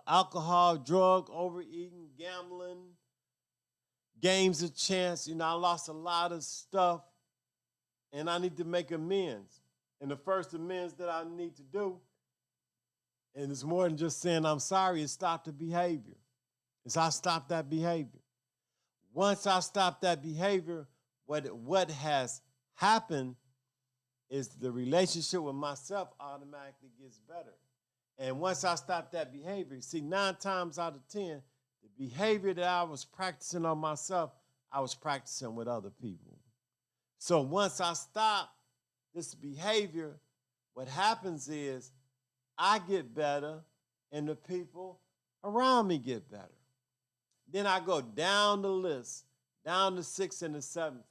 alcohol, drug, overeating, gambling, games of chance. I lost a lot of stuff, and I need to make amends. And the first amends that I need to do, and it's more than just saying I'm sorry, is stop the behavior. I stop that behavior. Once I stop that behavior, what has happened is the relationship with myself automatically gets better. And once I stop that behavior, see, 9 times out of 10, the behavior that I was practicing on myself, I was practicing with other people. So once I stop this behavior, what happens is I get better and the people around me get better. Then I go down the list, down the 6th and the 7th list.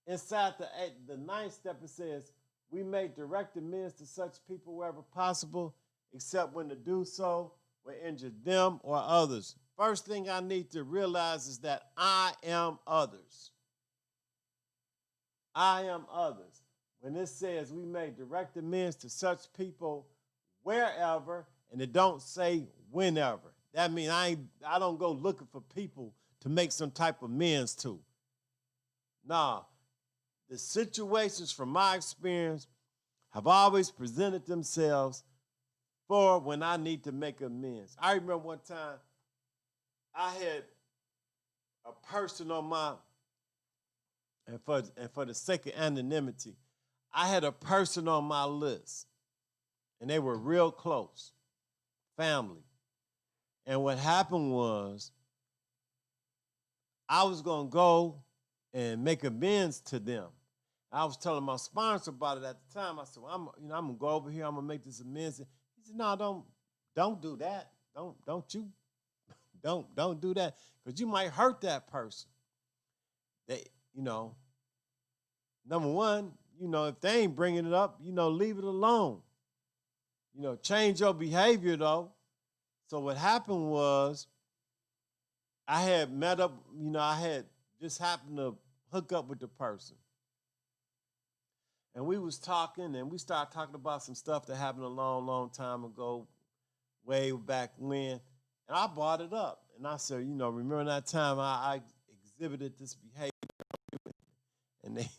Inside the 9th step, it says, we may direct amends to such people wherever possible, except when to do so will injure them or others. First thing I need to realize is that I am others. I am others. When it says we may direct amends to such people wherever, and it don't say whenever. That means I don't go looking for people to make some type of amends to. Nah, the situations from my experience have always presented themselves for when I need to make amends. I remember one time I had a person on my, and for the sake of anonymity, I had a person on my list, and they were real close, family. And what happened was I was going to go and make amends to them. I was telling my sponsor about it at the time. I said, well, I'm gonna go over here. I'm gonna make this amends. He said, no, don't do that. Don't do that because you might hurt that person. They, you know, number one, if they ain't bringing it up, leave it alone. Change your behavior though. So what happened was I had met up, I had just happened to hook up with the person. And we was talking and we started talking about some stuff that happened a long, long time ago, way back when. And I brought it up. And I said, remember that time I exhibited this behavior? And they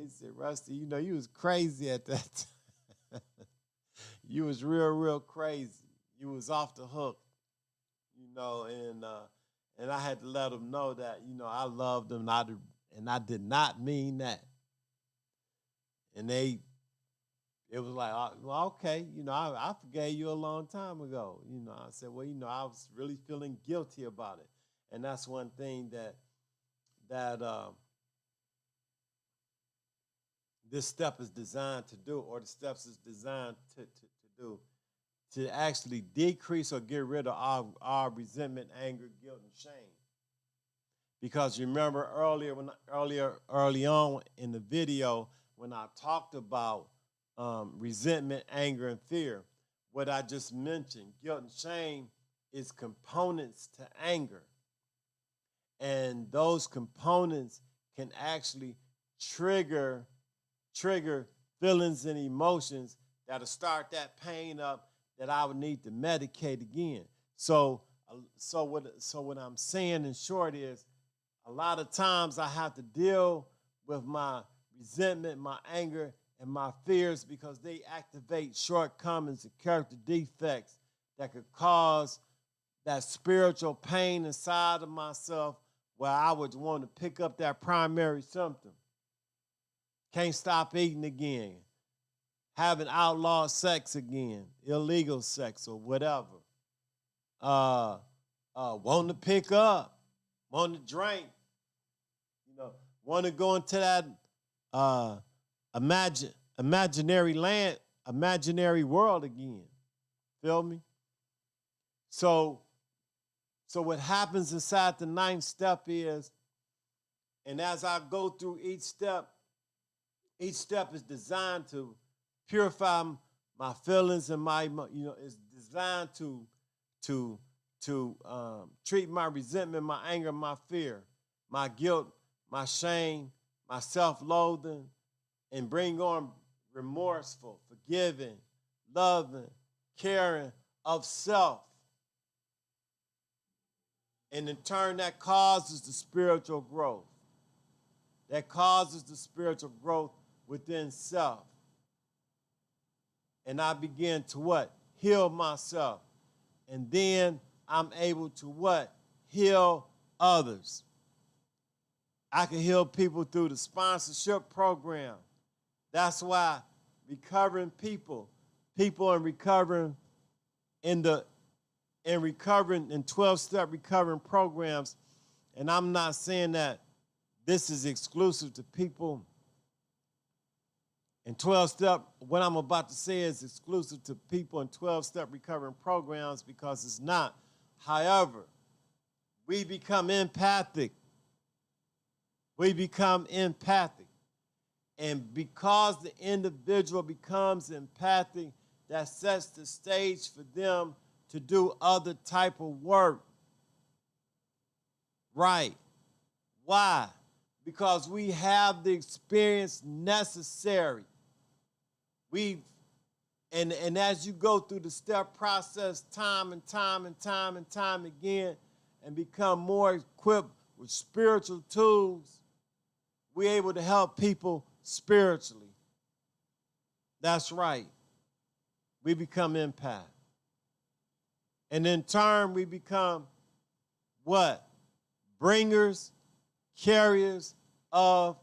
said, Rusty, you was crazy at that time. You was real, real crazy. You was off the hook, and I had to let them know that, I loved them and I did not mean that. And it was like, well, okay, I forgave you a long time ago. I said, well, I was really feeling guilty about it. And that's one thing that this step is designed to do, or the steps is designed to do, to actually decrease or get rid of our resentment, anger, guilt, and shame. Because remember early on in the video when I talked about resentment, anger, and fear, what I just mentioned, guilt and shame is components to anger. And those components can actually trigger feelings and emotions that'll start that pain up that I would need to medicate again. So what I'm saying in short is, a lot of times I have to deal with my resentment, my anger, and my fears because they activate shortcomings and character defects that could cause that spiritual pain inside of myself where I would want to pick up that primary symptom. Can't stop eating again, having outlawed sex again, illegal sex or whatever. Wanting to pick up, wanting to drink, want to go into that imaginary land, imaginary world again. Feel me? So what happens inside the 9th step is, and as I go through each step is designed to purify my feelings and it's designed to treat my resentment, my anger, my fear, my guilt, my shame, my self-loathing, and bring on remorseful, forgiving, loving, caring of self. And in turn, that causes the spiritual growth. That causes the spiritual growth within self. And I begin to what? Heal myself. And then I'm able to what? Heal others. I can heal people through the sponsorship program. That's why recovering people in recovering in 12-step recovering programs, and I'm not saying that this is exclusive to people in 12-step. What I'm about to say is exclusive to people in 12-step recovering programs because it's not. However, we become empathic. And because the individual becomes empathic, that sets the stage for them to do other type of work. Right. Why? Because we have the experience necessary. And as you go through the step process time and time again and become more equipped with spiritual tools, we're able to help people spiritually. That's right. We become empath. And in turn, we become what? Bringers, carriers of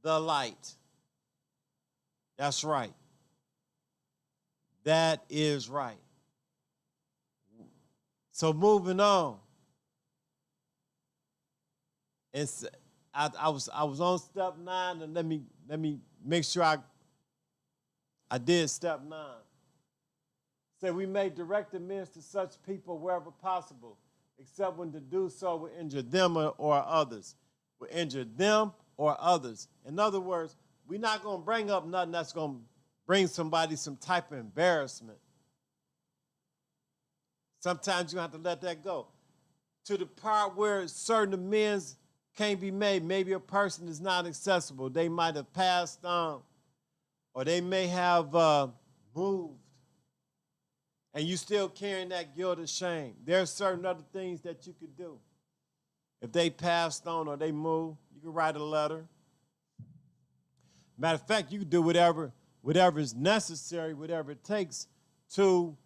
the light. That's right. That is right. So moving on. I was on step 9, and let me make sure I did step 9. Say we may direct amends to such people wherever possible, except when to do so will injure them or others. Will injure them or others. In other words, we're not going to bring up nothing that's going to bring somebody some type of embarrassment. Sometimes you have to let that go. To the part where certain amends can't be made, maybe a person is not accessible. They might have passed on, or they may have moved, and you still carrying that guilt or shame. There are certain other things that you could do. If they passed on or they moved, you can write a letter. Matter of fact, you can do whatever is necessary, whatever it takes to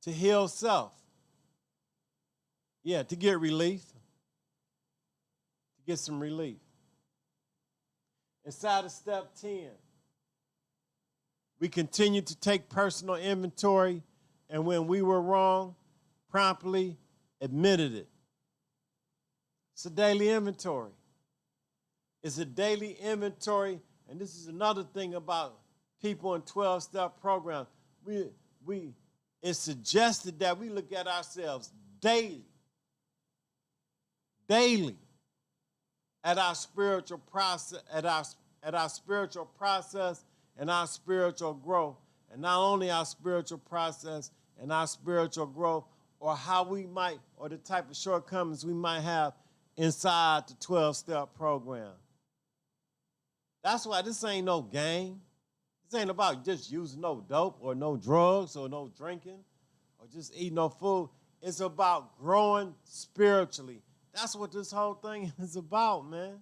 heal self. Yeah, to get relief, to get some relief. Inside of step 10, we continue to take personal inventory, and when we were wrong, promptly admitted it. It's a daily inventory. It's a daily inventory, and this is another thing about people in 12-step programs. It's suggested that we look at ourselves daily at our spiritual process, at our spiritual process and our spiritual growth. And not only our spiritual process and our spiritual growth, or how we might, or the type of shortcomings we might have inside the 12-step program. That's why this ain't no game. This ain't about just using no dope or no drugs or no drinking or just eating no food. It's about growing spiritually. That's what this whole thing is about, man.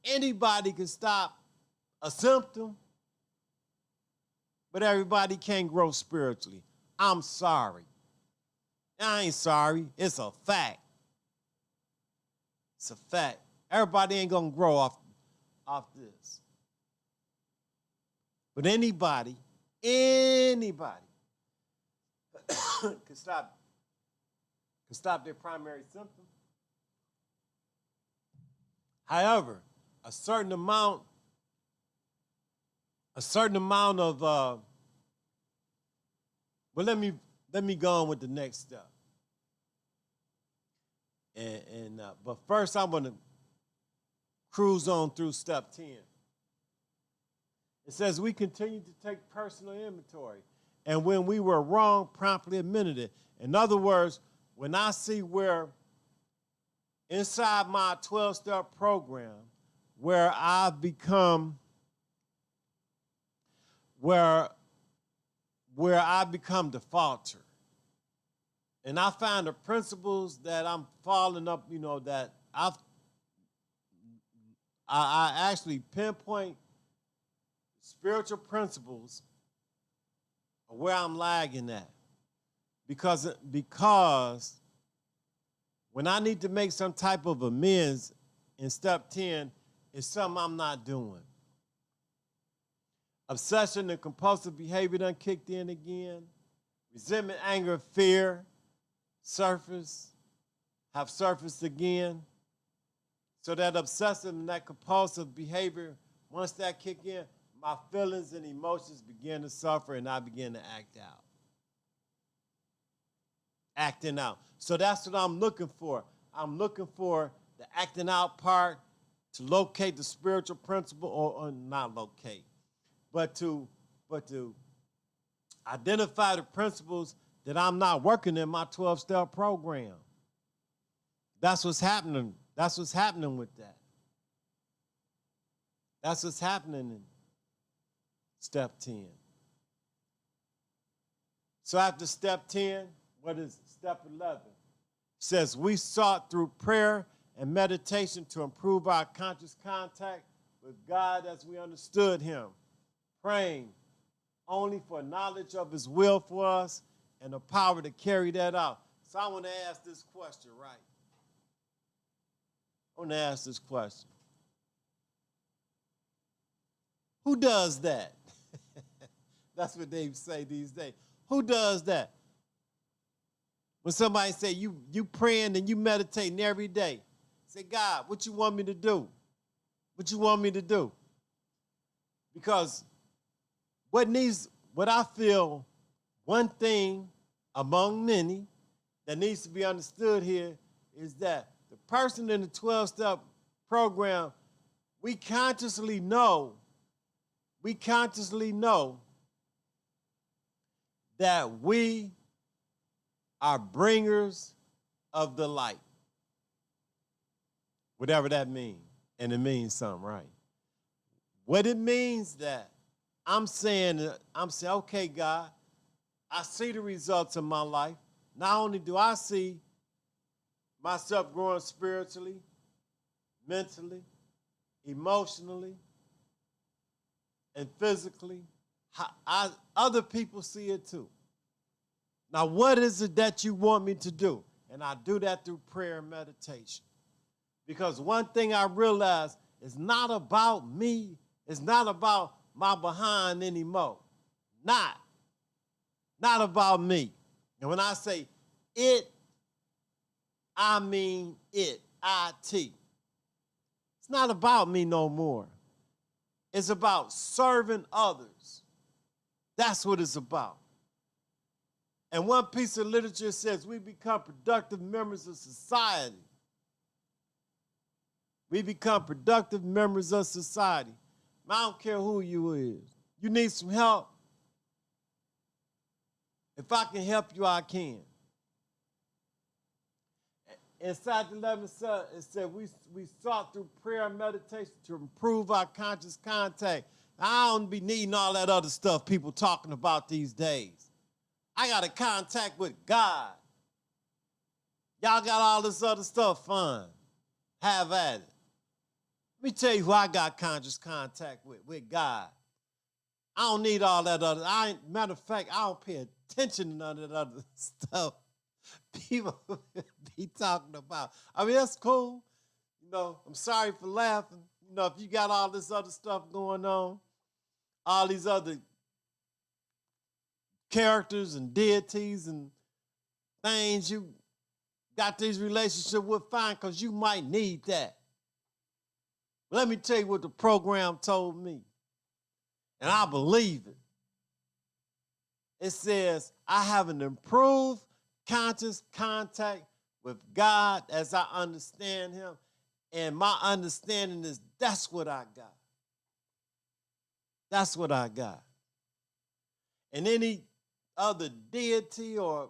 Anybody can stop a symptom, but everybody can't grow spiritually. I'm sorry. I ain't sorry. It's a fact. It's a fact. Everybody ain't gonna grow off this. But anybody can stop their primary symptom. However, a certain amount of well, let me go on with the next step. But first I'm going to cruise on through step 10. It says we continue to take personal inventory, and when we were wrong, promptly admitted it. In other words, when I see where inside my 12-step program, where I've become the falter, and I find the principles that I'm following up, that I actually pinpoint spiritual principles of where I'm lagging at. Because when I need to make some type of amends in step 10, it's something I'm not doing. Obsession and compulsive behavior done kicked in again. Resentment, anger, fear have surfaced again. So that obsessive and that compulsive behavior, once that kick in, my feelings and emotions begin to suffer, and I begin to act out. Acting out. So that's what I'm looking for. I'm looking for the acting out part to locate the spiritual principle, or not locate, but to identify the principles that I'm not working in my 12-step program. That's what's happening. That's what's happening with that. That's what's happening in step 10. So after step 10, what is it? Step 11? It says we sought through prayer and meditation to improve our conscious contact with God as we understood him, praying only for knowledge of his will for us and the power to carry that out. So I want to ask this question, right? I want to ask this question. Who does that? That's what they say these days. Who does that? When somebody say you praying and you meditating every day, say, God, what you want me to do? What you want me to do? Because what I feel, one thing among many that needs to be understood here is that the person in the 12-step program, we consciously know that we are bringers of the light. Whatever that means. And it means something, right? What it means that I'm saying, okay, God, I see the results of my life. Not only do I see myself growing spiritually, mentally, emotionally, and physically, other people see it too. Now, what is it that you want me to do? And I do that through prayer and meditation. Because one thing I realize is not about me. It's not about my behind anymore. Not about me. And when I say it, I mean it. I-T. It's not about me no more. It's about serving others. That's what it's about. And one piece of literature says we become productive members of society. We become productive members of society. I don't care who you is. You need some help? If I can help you, I can. Inside the 11th step, it said we sought through prayer and meditation to improve our conscious contact. I don't be needing all that other stuff people talking about these days. I got a contact with God. Y'all got all this other stuff, fine. Have at it. Let me tell you who I got conscious contact with God. I don't need all that other. Matter of fact, I don't pay attention to none of that other stuff people be talking about. I mean, that's cool. You know, I'm sorry for laughing. You know, if you got all this other stuff going on, all these other characters and deities and things you got these relationships with, fine, because you might need that. But let me tell you what the program told me, and I believe it. It says, I have an improved conscious contact with God as I understand him, and my understanding is that's what I got. That's what I got. And any other deity or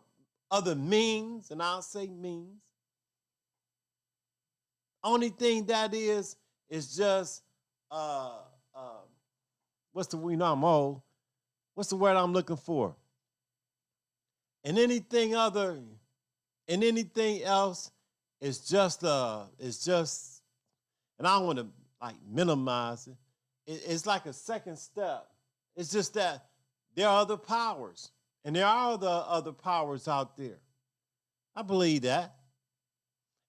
other means, and I'll say means, only thing that is just, I'm old. What's the word I'm looking for? And anything else is just, and I don't want to like minimize it. It's like a second step. It's just that there are other powers, and there are other powers out there. I believe that.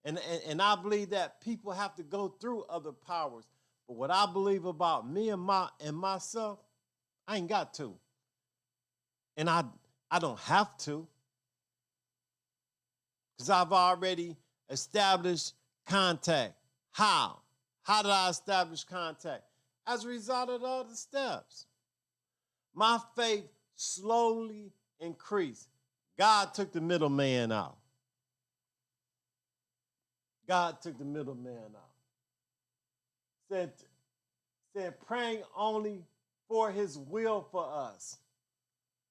And I believe that people have to go through other powers. But what I believe about me and myself, I ain't got to. And I don't have to. Because I've already established contact. How? How did I establish contact? As a result of the other steps. My faith slowly increased. God took the middleman out. God took the middleman out. Said praying only for his will for us.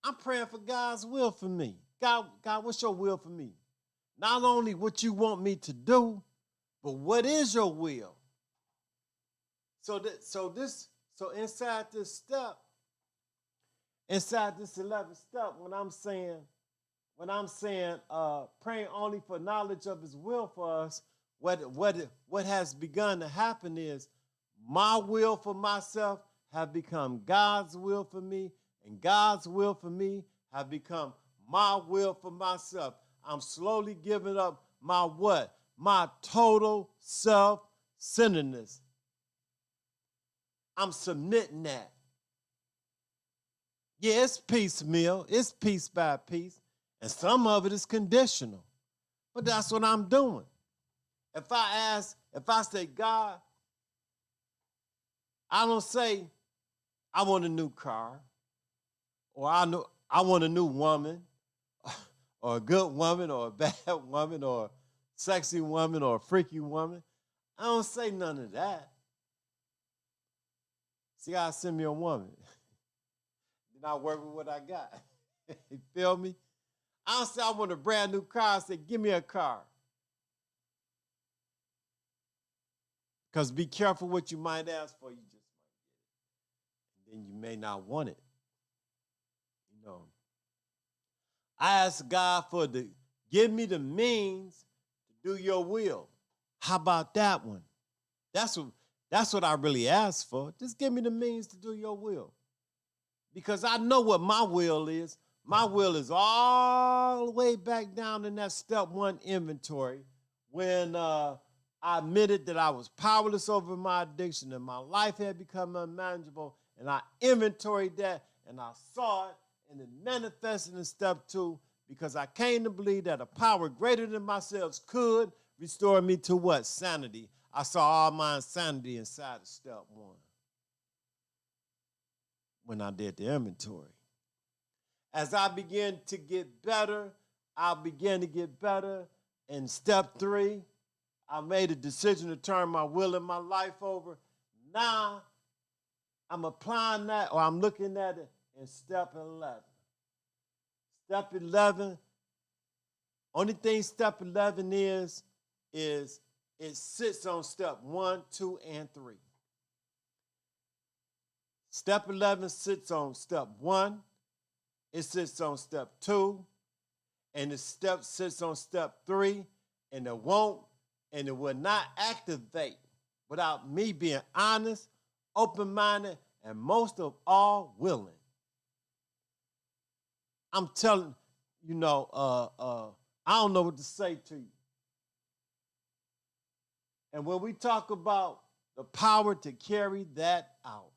I'm praying for God's will for me. God, what's your will for me? Not only what you want me to do, but what is your will? So inside this 11th step, when I'm saying praying only for knowledge of his will for us, what has begun to happen is my will for myself have become God's will for me, and God's will for me have become my will for myself. I'm slowly giving up my what? My total self-centeredness. I'm submitting that. Yeah, it's piecemeal. It's piece by piece. And some of it is conditional. But that's what I'm doing. If I say, God, I don't say I want a new car, or I want a new woman, or a good woman, or a bad woman, or a sexy woman, or a freaky woman. I don't say none of that. See, God send me a woman. Then I work with what I got. You feel me? I don't say I want a brand new car. I say, give me a car. Because be careful what you might ask for. You just might get it. And then you may not want it. You know. I ask God give me the means to do your will. How about that one? That's what I really ask for. Just give me the means to do your will. Because I know what my will is. My will is all the way back down in that step 1 inventory when I admitted that I was powerless over my addiction and my life had become unmanageable, and I inventoried that and I saw it, and it manifested in step 2 because I came to believe that a power greater than myself could restore me to what? Sanity. I saw all my insanity inside of step 1 when I did the inventory. As I began to get better, I began to get better. In step 3, I made a decision to turn my will and my life over. Now, I'm applying that, or I'm looking at it in step 11. Step 11, only thing step 11 is it sits on step 1, 2, and 3. Step 11 sits on step 1, it sits on step 2, and the step sits on step 3, and it will not activate without me being honest, open-minded, and most of all, willing. I'm telling you, I don't know what to say to you. And when we talk about the power to carry that out,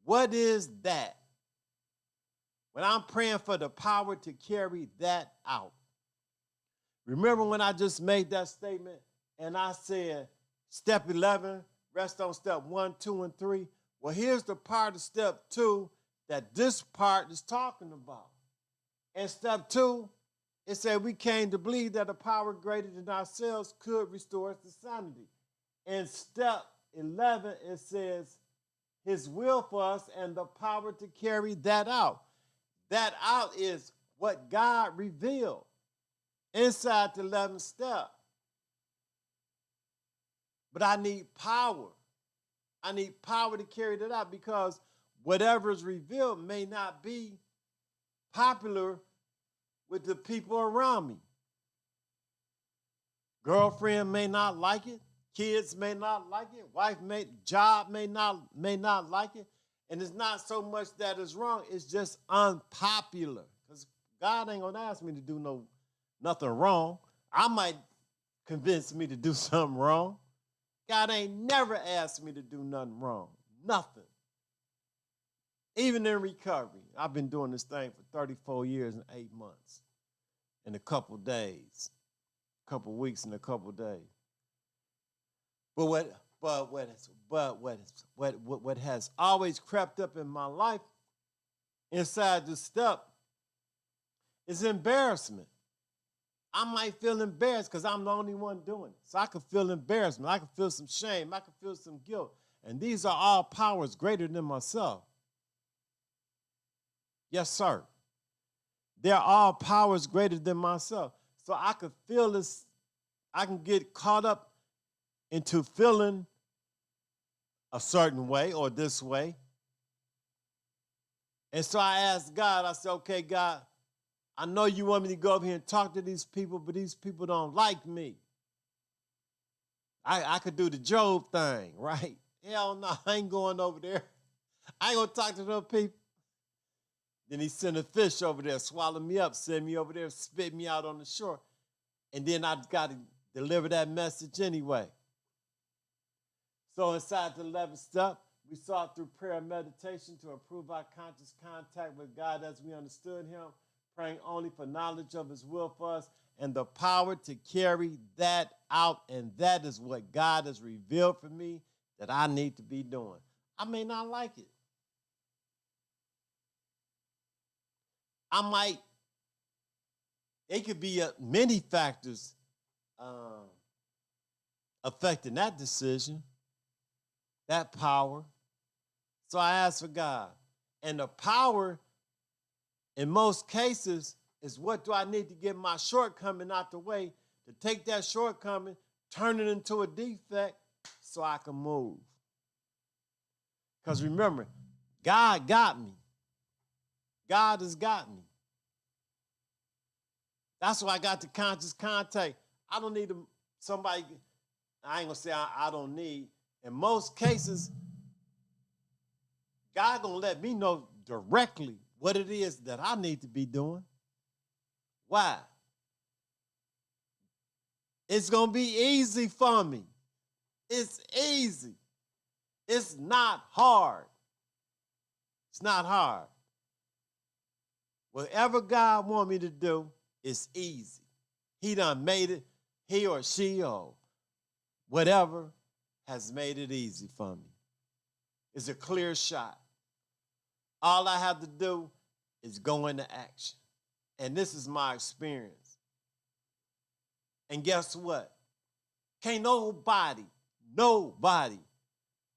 what is that? When I'm praying for the power to carry that out. Remember when I just made that statement and I said, step 11, rest on step 1, 2, and 3. Well, here's the part of step 2 that this part is talking about. In step 2, it said we came to believe that a power greater than ourselves could restore us to sanity. In step 11, it says his will for us and the power to carry that out. That out is what God revealed inside the 11th step. But I need power. I need power to carry that out because whatever is revealed may not be popular with the people around me. Girlfriend may not like it. Kids may not like it. Job may not like it. And it's not so much that it's wrong. It's just unpopular. Because God ain't going to ask me to do nothing wrong. I might convince me to do something wrong. God ain't never asked me to do nothing wrong. Nothing. Even in recovery. I've been doing this thing for 34 years and 8 months. In a couple days. A couple weeks and a couple days. But what has always crept up in my life inside the step is embarrassment. I might feel embarrassed because I'm the only one doing it. So I could feel embarrassment. I could feel some shame. I could feel some guilt. And these are all powers greater than myself. Yes, sir. They're all powers greater than myself. So I could feel this. I can get caught up into feeling a certain way or this way. And so I asked God, I said, okay, God, I know you want me to go over here and talk to these people, but these people don't like me. I could do the Job thing, right? Hell no, I ain't going over there. I ain't going to talk to those people. Then he sent a fish over there, swallow me up, send me over there, spit me out on the shore. And then I got to deliver that message anyway. So inside the 11th step, we sought through prayer and meditation to improve our conscious contact with God as we understood him, praying only for knowledge of his will for us and the power to carry that out. And that is what God has revealed for me that I need to be doing. I may not like it. It could be many factors affecting that decision, that power. So I asked for God. And the power, in most cases, is what do I need to get my shortcoming out the way to take that shortcoming, turn it into a defect so I can move. Because remember, God got me. God has got me. That's why I got the conscious contact. I don't need somebody, I ain't gonna say I don't need. In most cases, God gonna let me know directly what it is that I need to be doing. Why? It's gonna be easy for me. It's easy. It's not hard. It's not hard. Whatever God wants me to do, it's easy. He done made it. He or she or whatever has made it easy for me. It's a clear shot. All I have to do is go into action. And this is my experience. And guess what? Can't nobody,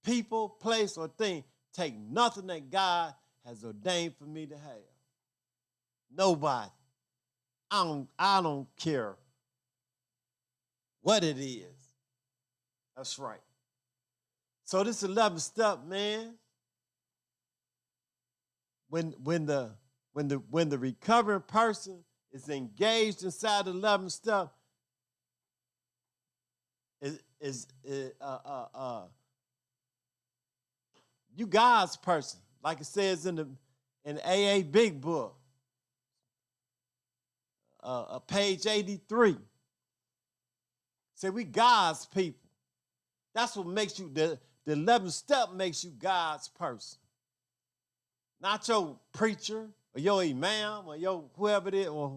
people, place, or thing take nothing that God has ordained for me to have. Nobody. I don't care what it is. That's right. So this 11th step, man, when the recovering person is engaged inside the 11th step, you God's person, like it says in the AA Big Book, page 83. Say we God's people. That's what makes you, the 11th step makes you God's person. Not your preacher or your imam or your whoever it is or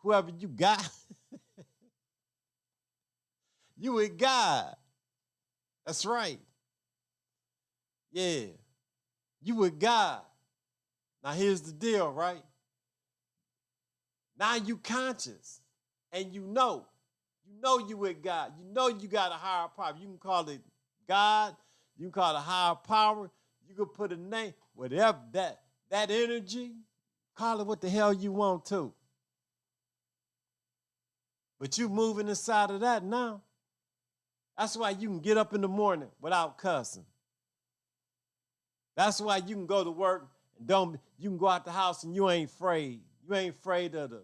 whoever you got. You with God. That's right. Yeah. You with God. Now here's the deal, right? Now you conscious and you know you with God. You know you got a higher power. You can call it God. You can call it a higher power. You can put a name, whatever that energy, call it what the hell you want to. But you moving inside of that now. That's why you can get up in the morning without cussing. That's why you can go to work and you can go out the house and you ain't afraid. You ain't afraid of the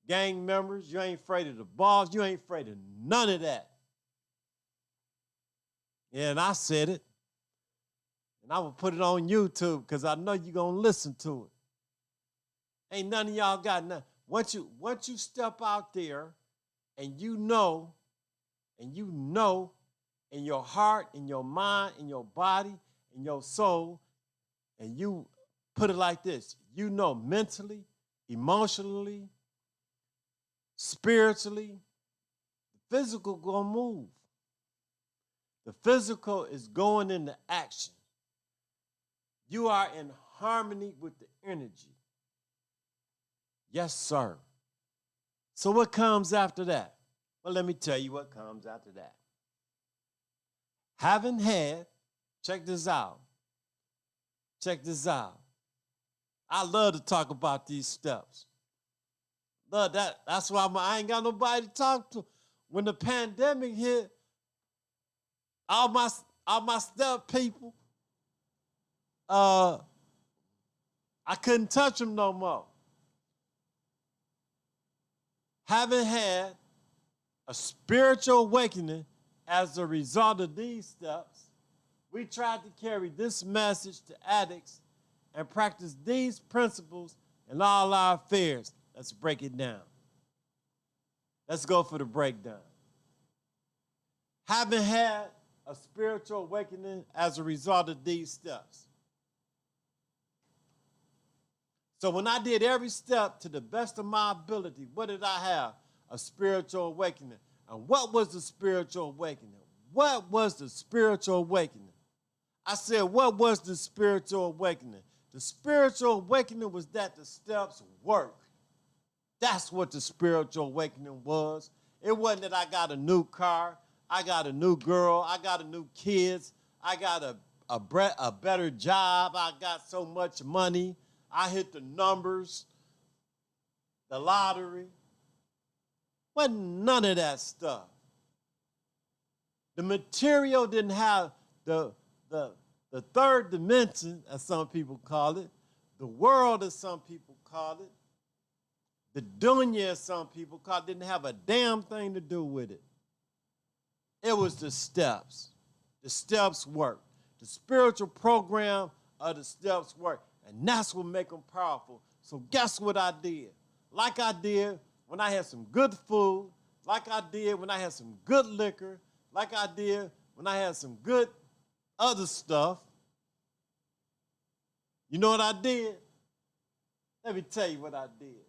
gang members. You ain't afraid of the boss. You ain't afraid of none of that. Yeah, and I said it. And I will put it on YouTube because I know you're going to listen to it. Ain't none of y'all got nothing. Once you step out there and you know in your heart, in your mind, in your body, in your soul, and you put it like this, you know mentally, emotionally, spiritually, the physical gonna move. The physical is going into action. You are in harmony with the energy. Yes, sir. So what comes after that? Well, let me tell you what comes after that. Having had, check this out. Check this out. I love to talk about these steps. Love that. That's why I ain't got nobody to talk to. When the pandemic hit, all my step people, I couldn't touch them no more. Having had a spiritual awakening as a result of these steps, we tried to carry this message to addicts and practice these principles in all our affairs. Let's break it down. Let's go for the breakdown. Having had a spiritual awakening as a result of these steps. So when I did every step to the best of my ability, what did I have? A spiritual awakening. And what was the spiritual awakening? What was the spiritual awakening? I said, what was the spiritual awakening? The spiritual awakening was that the steps work. That's what the spiritual awakening was. It wasn't that I got a new car, I got a new girl, I got a new kids, I got a better job, I got so much money, I hit the numbers, the lottery. Wasn't none of that stuff. The material didn't have the third dimension, as some people call it, the world, as some people call it, the dunya, as some people call it, didn't have a damn thing to do with it. It was the steps. The steps work. The spiritual program of the steps work. And that's what makes them powerful. So guess what I did? Like I did when I had some good food, like I did when I had some good liquor, like I did when I had some good other stuff. You know what I did? Let me tell you what I did.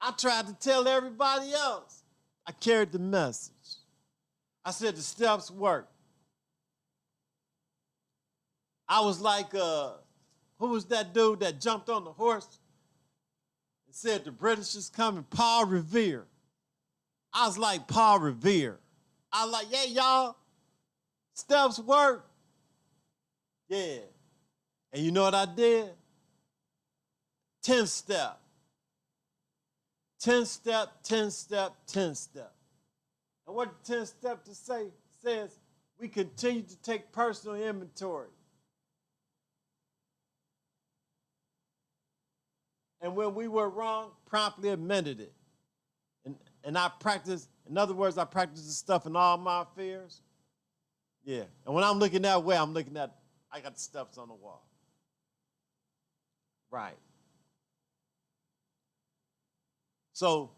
I tried to tell everybody else. I carried the message. I said the steps work. I was like, who was that dude that jumped on the horse and said the British is coming? Paul Revere. I was like Paul Revere. I was like, yeah, y'all, steps work. Yeah. And you know what I did? 10 step. 10 step, 10 step, 10 step. And what the 10 step to say says, we continue to take personal inventory. And when we were wrong, promptly admitted it. And I practice, in other words, I practice this stuff in all my affairs. Yeah. And when I'm looking that way, I'm looking at, I got the steps on the wall. Right. So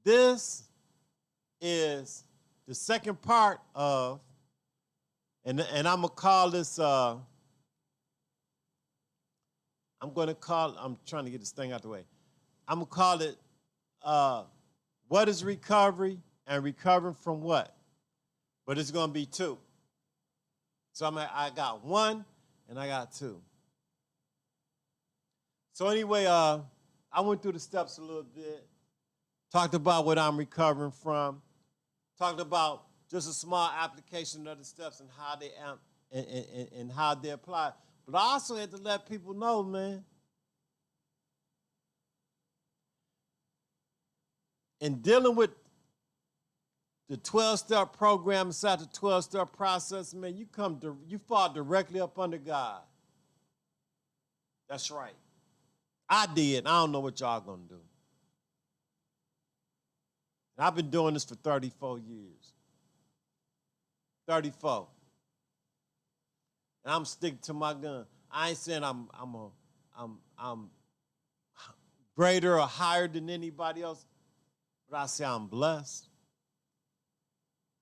this is the second part of, and I'm going to call this, I'm trying to get this thing out the way. I'm going to call it, what is recovery and recovering from what? But it's going to be two. So I got one and I got two. So anyway, I went through the steps a little bit, talked about what I'm recovering from, talked about just a small application of the steps and how they and how they apply. But I also had to let people know, man, in dealing with the 12-step program inside the 12-step process, man, you fall directly up under God. That's right. I did. I don't know what y'all gonna do. And I've been doing this for 34 years. 34. And I'm sticking to my gun. I ain't saying I'm greater or higher than anybody else, but I say I'm blessed.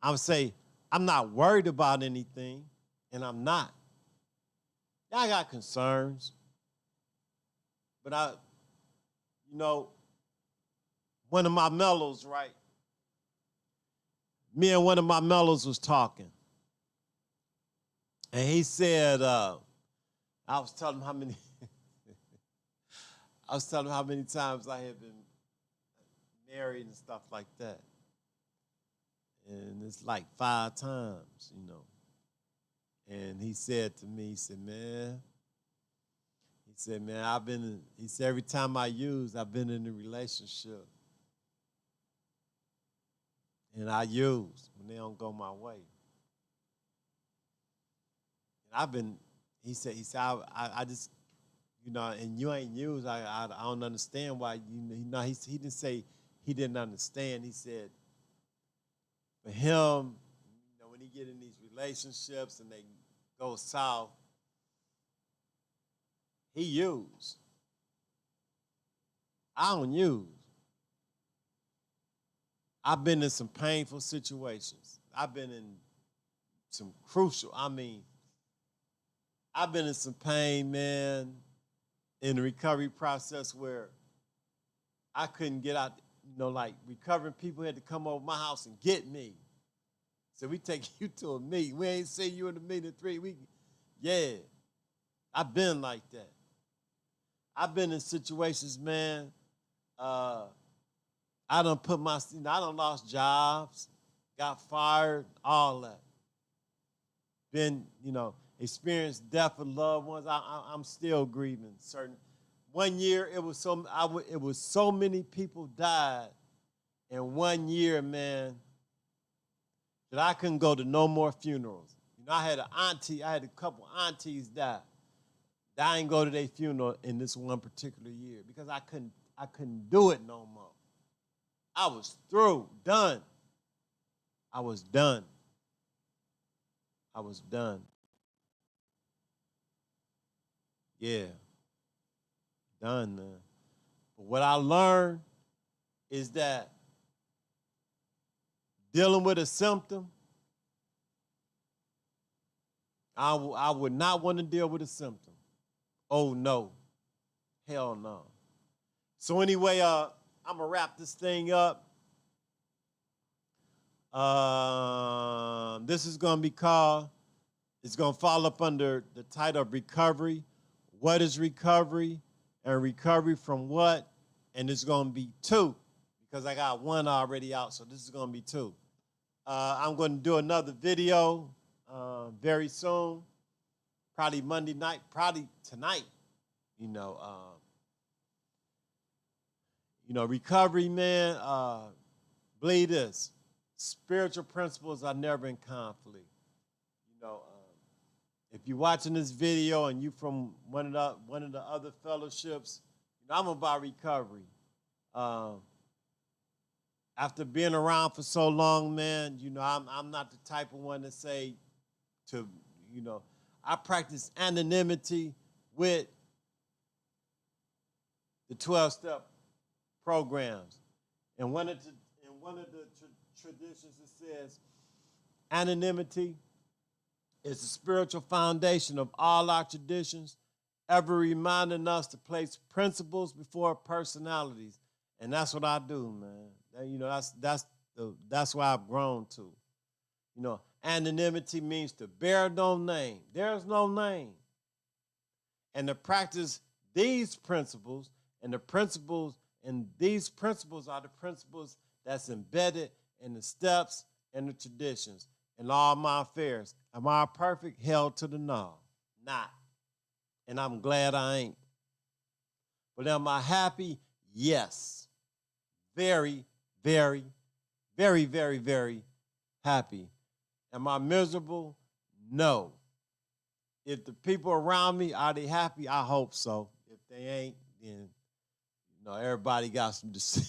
I would say I'm not worried about anything, and I'm not. I got concerns, but one of my mellows, right? Me and one of my mellows was talking, and he said, I was telling him how many, times I had been married and stuff like that. And it's like 5 times, And he said to me, he said, man, every time I've been in a relationship. And I use when they don't go my way. And he said, I just, and you ain't used, I don't understand why, he didn't say he didn't understand. He said, for him, when he get in these relationships and they go south, he used. I don't use. I've been in some painful situations. I've been in some I've been in some pain, man. in the recovery process where I couldn't get out, like recovering people had to come over my house and get me. So we take you to a meeting. We ain't seen you in the meeting in 3 weeks. Yeah, I've been like that. I've been in situations, man. I done I done lost jobs, got fired, all that. Been, experienced death of loved ones. I'm still grieving certain. One year it was so many people died in 1 year, man, that I couldn't go to no more funerals. I had a couple aunties die. I didn't go to their funeral in this one particular year because I couldn't do it no more. I was through, done. I was done. Yeah, done, man. But what I learned is that dealing with a symptom, I would not want to deal with a symptom. Oh, no. Hell no. So anyway, I'm going to wrap this thing up. This is going to be called, it's going to fall up under the title of recovery. What is recovery? And recovery from what? And it's going to be 2 because I got 1 already out, so this is going to be 2. I'm going to do another video very soon, probably Monday night, probably tonight. Recovery, man, believe this. Spiritual principles are never in conflict. If you're watching this video and you from one of the other fellowships, I'm about recovery. After being around for so long, man, I'm not the type of one to say I practice anonymity with the 12-step programs. And one of the traditions, it says anonymity is the spiritual foundation of all our traditions, ever reminding us to place principles before personalities. And that's what I do, man. That's what I've grown to. Anonymity means to bear no name. There's no name. And to practice these principles, and these principles are the principles that's embedded in the steps and the traditions in all my affairs. Am I perfect? Hell to the no. Not. And I'm glad I ain't. But am I happy? Yes. Very, very, very, very, very happy. Am I miserable? No. If the people around me, are they happy? I hope so. If they ain't, then everybody got some to say.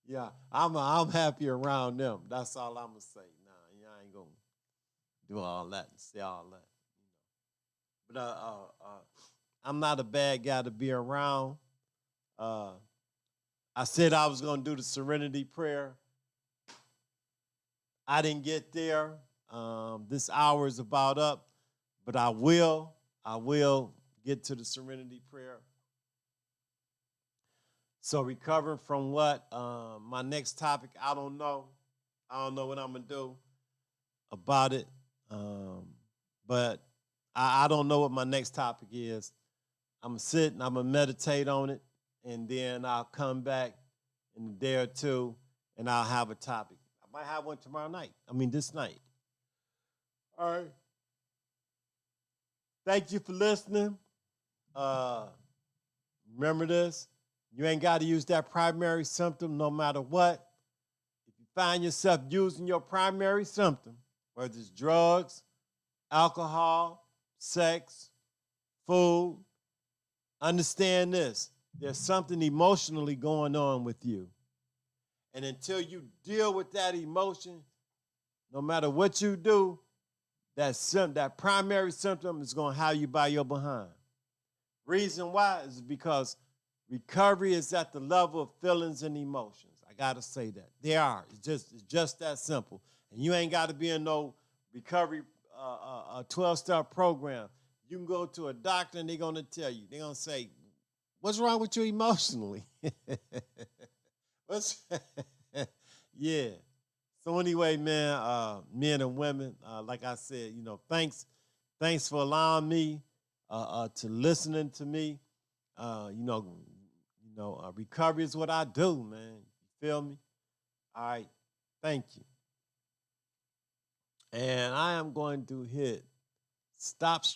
Yeah, I'm happy around them. That's all I'm gonna say. Nah, I ain't gonna do all that and say all that. But I'm not a bad guy to be around. I said I was gonna do the serenity prayer. I didn't get there. This hour is about up, but I will get to the serenity prayer. So recovering from what? My next topic, I don't know. I don't know what I'm going to do about it. But I don't know what my next topic is. I'm going to sit and I'm going to meditate on it, and then I'll come back in a day or two, and I'll have a topic. I might have one tomorrow night. This night. All right. Thank you for listening. Remember this. You ain't got to use that primary symptom no matter what. If you find yourself using your primary symptom, whether it's drugs, alcohol, sex, food, understand this. There's something emotionally going on with you. And until you deal with that emotion, no matter what you do, that primary symptom is going to have you by your behind. Reason why is because recovery is at the level of feelings and emotions. I got to say that. They are. It's just that simple. And you ain't got to be in no recovery 12-step program. You can go to a doctor and they're gonna tell you, they're gonna say, what's wrong with you emotionally? What's yeah. So anyway, man, men and women, like I said, thanks for allowing me to listening to me. Uh, you know, recovery is what I do, man. You feel me? All right. Thank you. And I am going to hit stop